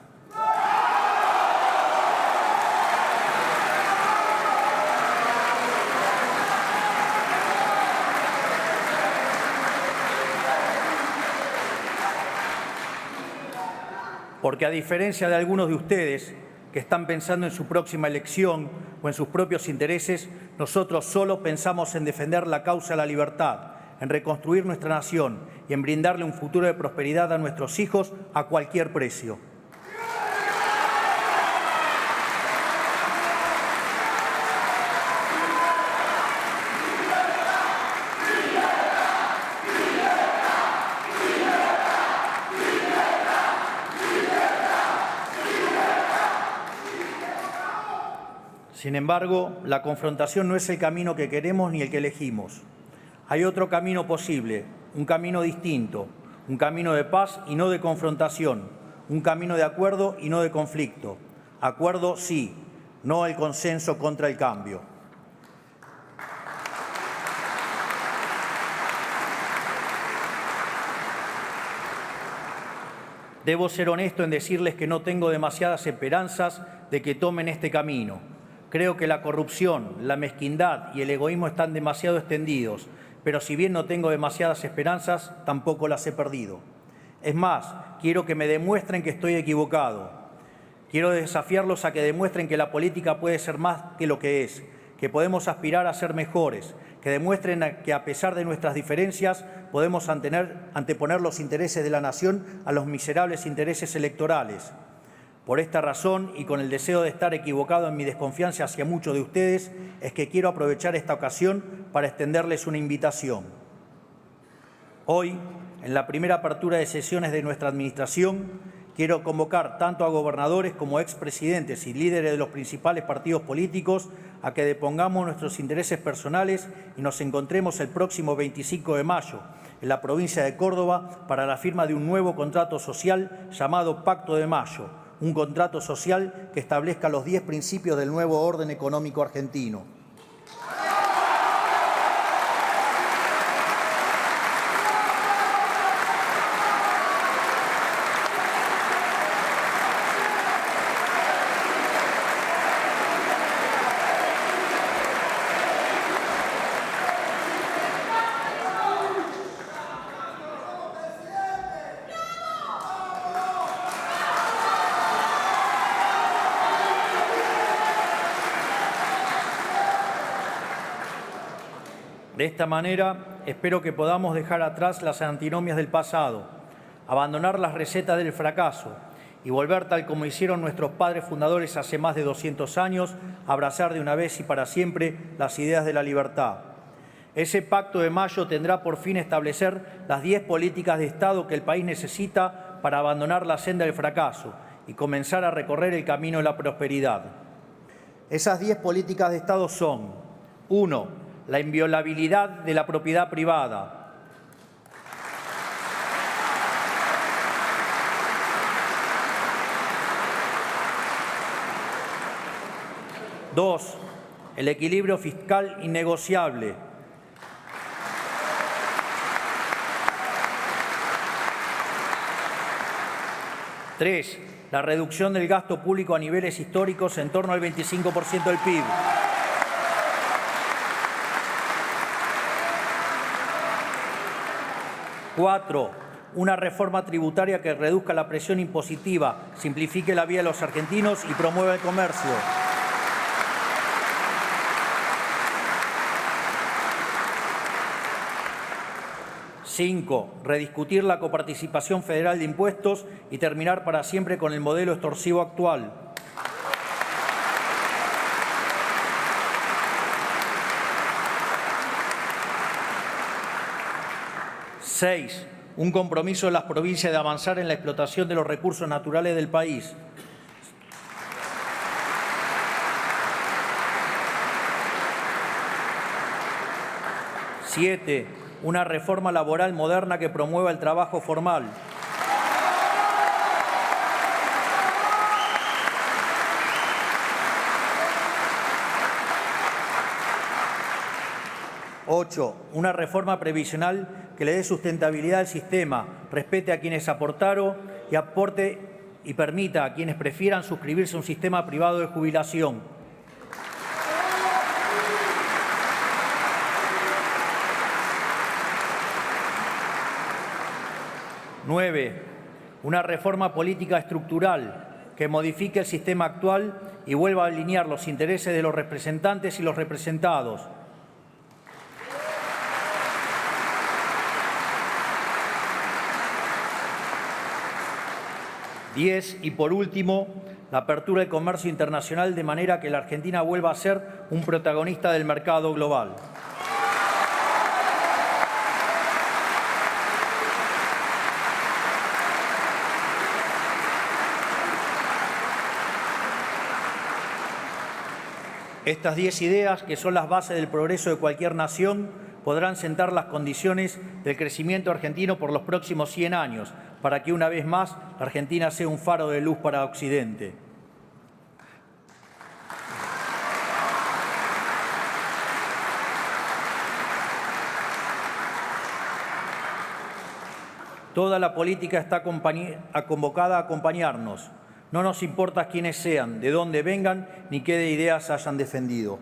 Porque a diferencia de algunos de ustedes que están pensando en su próxima elección o en sus propios intereses, nosotros solo pensamos en defender la causa de la libertad, en reconstruir nuestra nación y en brindarle un futuro de prosperidad a nuestros hijos a cualquier precio. Sin embargo, la confrontación no es el camino que queremos ni el que elegimos. Hay otro camino posible, un camino distinto, un camino de paz y no de confrontación, un camino de acuerdo y no de conflicto. Acuerdo sí, no el consenso contra el cambio. Debo ser honesto en decirles que no tengo demasiadas esperanzas de que tomen este camino. Creo que la corrupción, la mezquindad y el egoísmo están demasiado extendidos, pero si bien no tengo demasiadas esperanzas, tampoco las he perdido. Es más, quiero que me demuestren que estoy equivocado. Quiero desafiarlos a que demuestren que la política puede ser más que lo que es, que podemos aspirar a ser mejores, que demuestren que a pesar de nuestras diferencias podemos anteponer los intereses de la nación a los miserables intereses electorales. Por esta razón y con el deseo de estar equivocado en mi desconfianza hacia muchos de ustedes, es que quiero aprovechar esta ocasión para extenderles una invitación. Hoy, en la primera apertura de sesiones de nuestra administración, quiero convocar tanto a gobernadores como a expresidentes y líderes de los principales partidos políticos a que depongamos nuestros intereses personales y nos encontremos el próximo 25 de mayo en la provincia de Córdoba para la firma de un nuevo contrato social llamado Pacto de Mayo, un contrato social que establezca los 10 principios del nuevo orden económico argentino. De esta manera, espero que podamos dejar atrás las antinomias del pasado, abandonar las recetas del fracaso y volver, tal como hicieron nuestros padres fundadores hace más de 200 años, a abrazar de una vez y para siempre las ideas de la libertad. Ese Pacto de Mayo tendrá por fin establecer las 10 políticas de Estado que el país necesita para abandonar la senda del fracaso y comenzar a recorrer el camino de la prosperidad. Esas 10 políticas de Estado son: 1. La inviolabilidad de la propiedad privada. 2. El equilibrio fiscal innegociable. 3. La reducción del gasto público a niveles históricos en torno al 25% del PIB. 4. Una reforma tributaria que reduzca la presión impositiva, simplifique la vida de los argentinos y promueva el comercio. 5. Rediscutir la coparticipación federal de impuestos y terminar para siempre con el modelo extorsivo actual. 6. Un compromiso de las provincias de avanzar en la explotación de los recursos naturales del país. 7. Una reforma laboral moderna que promueva el trabajo formal. 8. Una reforma previsional que le dé sustentabilidad al sistema, respete a quienes aportaron y aporte y permita a quienes prefieran suscribirse a un sistema privado de jubilación. 9. Una reforma política estructural que modifique el sistema actual y vuelva a alinear los intereses de los representantes y los representados. 10. Y por último, la apertura del comercio internacional de manera que la Argentina vuelva a ser un protagonista del mercado global. Estas 10 ideas, que son las bases del progreso de cualquier nación, podrán sentar las condiciones del crecimiento argentino por los próximos 100 años, para que una vez más la Argentina sea un faro de luz para Occidente. Toda la política está convocada a acompañarnos. No nos importa quiénes sean, de dónde vengan, ni qué de ideas hayan defendido.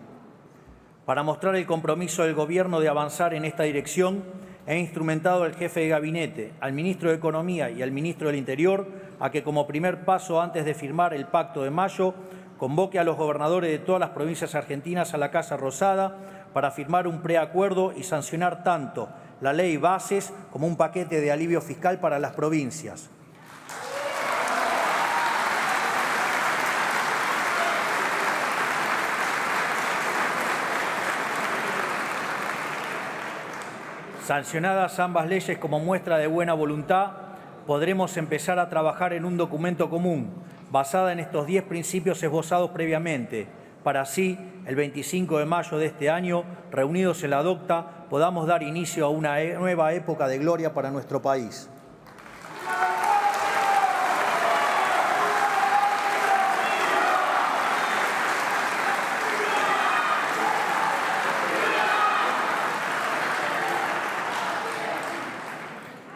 Para mostrar el compromiso del Gobierno de avanzar en esta dirección, he instrumentado al jefe de gabinete, al ministro de Economía y al ministro del Interior a que, como primer paso antes de firmar el Pacto de Mayo, convoque a los gobernadores de todas las provincias argentinas a la Casa Rosada para firmar un preacuerdo y sancionar tanto la ley Bases como un paquete de alivio fiscal para las provincias. Sancionadas ambas leyes como muestra de buena voluntad, podremos empezar a trabajar en un documento común, basada en estos 10 principios esbozados previamente, para así, el 25 de mayo de este año, reunidos en la DOCTA, podamos dar inicio a una nueva época de gloria para nuestro país.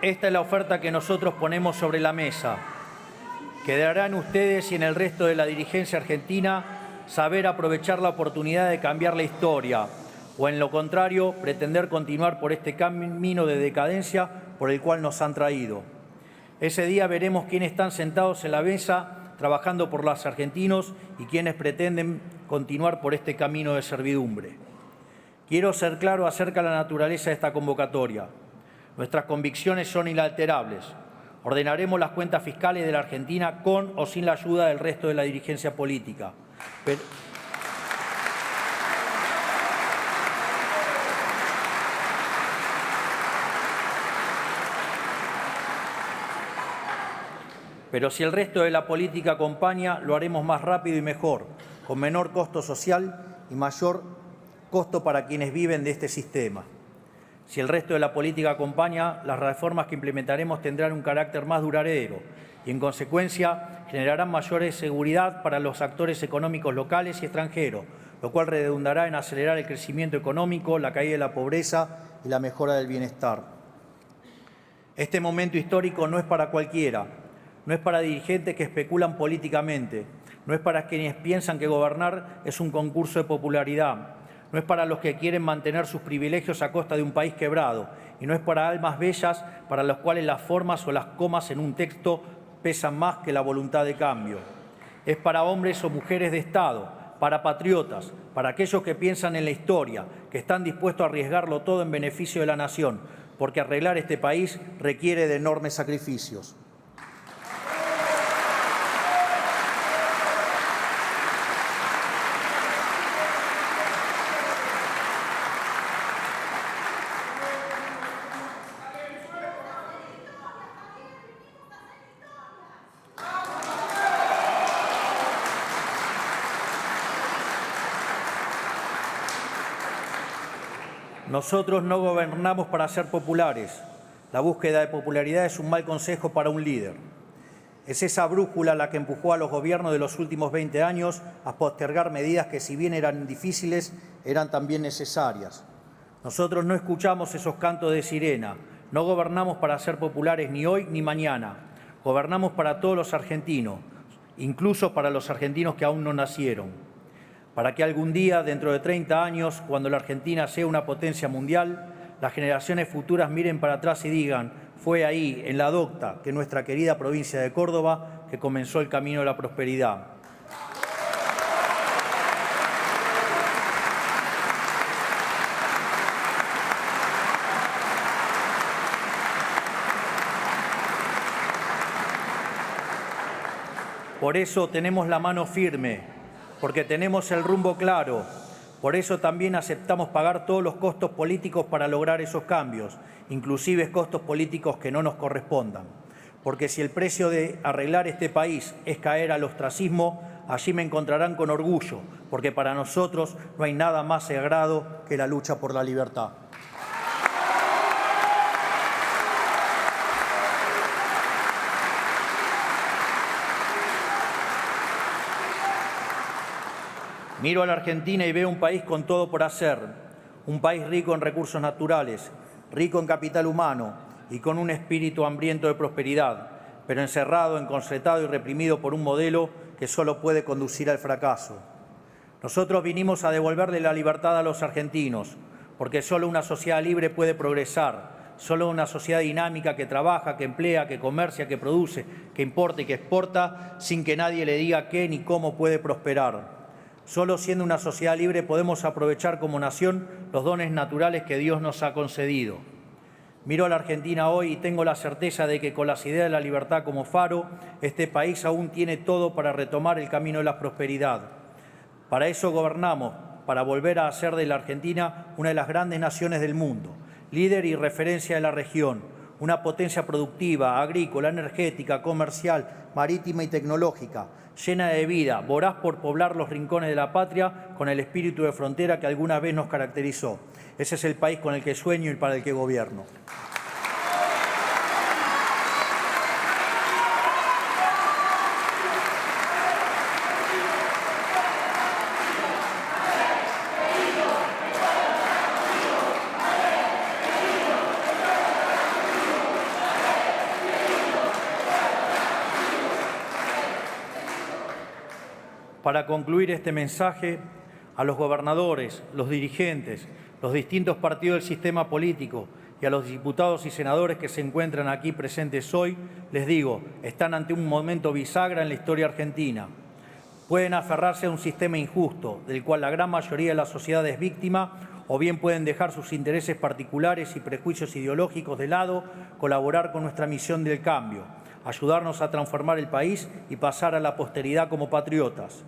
Esta es la oferta que nosotros ponemos sobre la mesa. Quedará en ustedes y en el resto de la dirigencia argentina saber aprovechar la oportunidad de cambiar la historia o, en lo contrario, pretender continuar por este camino de decadencia por el cual nos han traído. Ese día veremos quiénes están sentados en la mesa trabajando por los argentinos y quiénes pretenden continuar por este camino de servidumbre. Quiero ser claro acerca de la naturaleza de esta convocatoria. Nuestras convicciones son inalterables. Ordenaremos las cuentas fiscales de la Argentina con o sin la ayuda del resto de la dirigencia política. Pero si el resto de la política acompaña, lo haremos más rápido y mejor, con menor costo social y mayor costo para quienes viven de este sistema. Si el resto de la política acompaña, las reformas que implementaremos tendrán un carácter más duradero y, en consecuencia, generarán mayor seguridad para los actores económicos locales y extranjeros, lo cual redundará en acelerar el crecimiento económico, la caída de la pobreza y la mejora del bienestar. Este momento histórico no es para cualquiera, no es para dirigentes que especulan políticamente, no es para quienes piensan que gobernar es un concurso de popularidad, no es para los que quieren mantener sus privilegios a costa de un país quebrado y no es para almas bellas para las cuales las formas o las comas en un texto pesan más que la voluntad de cambio. Es para hombres o mujeres de Estado, para patriotas, para aquellos que piensan en la historia, que están dispuestos a arriesgarlo todo en beneficio de la nación, porque arreglar este país requiere de enormes sacrificios. Nosotros no gobernamos para ser populares. La búsqueda de popularidad es un mal consejo para un líder. Es esa brújula la que empujó a los gobiernos de los últimos 20 años a postergar medidas que, si bien eran difíciles, eran también necesarias. Nosotros no escuchamos esos cantos de sirena. No gobernamos para ser populares ni hoy ni mañana. Gobernamos para todos los argentinos, incluso para los argentinos que aún no nacieron. Para que algún día, dentro de 30 años, cuando la Argentina sea una potencia mundial, las generaciones futuras miren para atrás y digan: fue ahí, en la docta, que nuestra querida provincia de Córdoba, que comenzó el camino de la prosperidad. Por eso tenemos la mano firme, porque tenemos el rumbo claro. Por eso también aceptamos pagar todos los costos políticos para lograr esos cambios, inclusive costos políticos que no nos correspondan. Porque si el precio de arreglar este país es caer al ostracismo, allí me encontrarán con orgullo, porque para nosotros no hay nada más sagrado que la lucha por la libertad. Miro a la Argentina y veo un país con todo por hacer, un país rico en recursos naturales, rico en capital humano y con un espíritu hambriento de prosperidad, pero encerrado, encorsetado y reprimido por un modelo que solo puede conducir al fracaso. Nosotros vinimos a devolverle la libertad a los argentinos, porque solo una sociedad libre puede progresar, solo una sociedad dinámica que trabaja, que emplea, que comercia, que produce, que importa y que exporta, sin que nadie le diga qué ni cómo puede prosperar. Solo siendo una sociedad libre podemos aprovechar como nación los dones naturales que Dios nos ha concedido. Miro a la Argentina hoy y tengo la certeza de que con las ideas de la libertad como faro, este país aún tiene todo para retomar el camino de la prosperidad. Para eso gobernamos, para volver a hacer de la Argentina una de las grandes naciones del mundo, líder y referencia de la región, una potencia productiva, agrícola, energética, comercial, marítima y tecnológica, llena de vida, voraz por poblar los rincones de la patria con el espíritu de frontera que alguna vez nos caracterizó. Ese es el país con el que sueño y para el que gobierno. Para concluir este mensaje, a los gobernadores, los dirigentes, los distintos partidos del sistema político y a los diputados y senadores que se encuentran aquí presentes hoy, les digo, están ante un momento bisagra en la historia argentina. Pueden aferrarse a un sistema injusto, del cual la gran mayoría de la sociedad es víctima, o bien pueden dejar sus intereses particulares y prejuicios ideológicos de lado, colaborar con nuestra misión del cambio, ayudarnos a transformar el país y pasar a la posteridad como patriotas.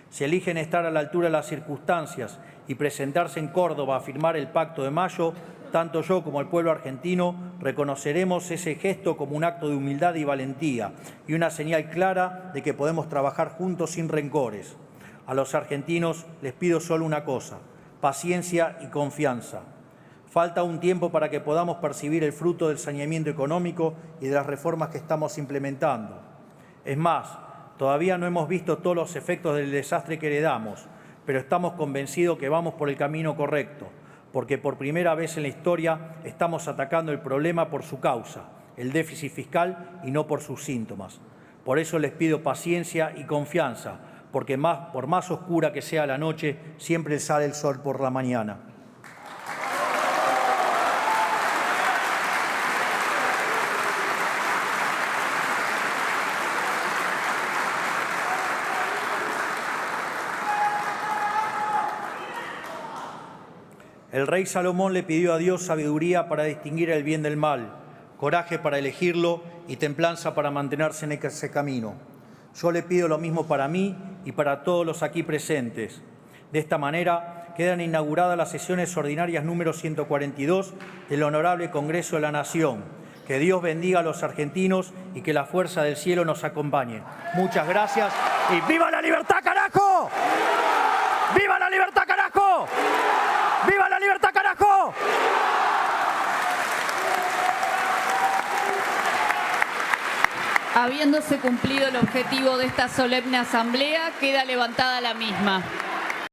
Si eligen estar a la altura de las circunstancias y presentarse en Córdoba a firmar el Pacto de Mayo, tanto yo como el pueblo argentino reconoceremos ese gesto como un acto de humildad y valentía y una señal clara de que podemos trabajar juntos sin rencores. A los argentinos les pido solo una cosa: paciencia y confianza. Falta un tiempo para que podamos percibir el fruto del saneamiento económico y de las reformas que estamos implementando. Es más, todavía no hemos visto todos los efectos del desastre que heredamos, pero estamos convencidos que vamos por el camino correcto, porque por primera vez en la historia estamos atacando el problema por su causa, el déficit fiscal, y no por sus síntomas. Por eso les pido paciencia y confianza, porque por más oscura que sea la noche, siempre sale el sol por la mañana. El rey Salomón le pidió a Dios sabiduría para distinguir el bien del mal, coraje para elegirlo y templanza para mantenerse en ese camino. Yo le pido lo mismo para mí y para todos los aquí presentes. De esta manera quedan inauguradas las sesiones ordinarias número 142 del Honorable Congreso de la Nación. Que Dios bendiga a los argentinos y que la fuerza del cielo nos acompañe. Muchas gracias y ¡viva la libertad, carajo! ¡Viva la libertad, carajo! ¡Viva la libertad, carajo! Habiéndose cumplido el objetivo de esta solemne asamblea, queda levantada la misma.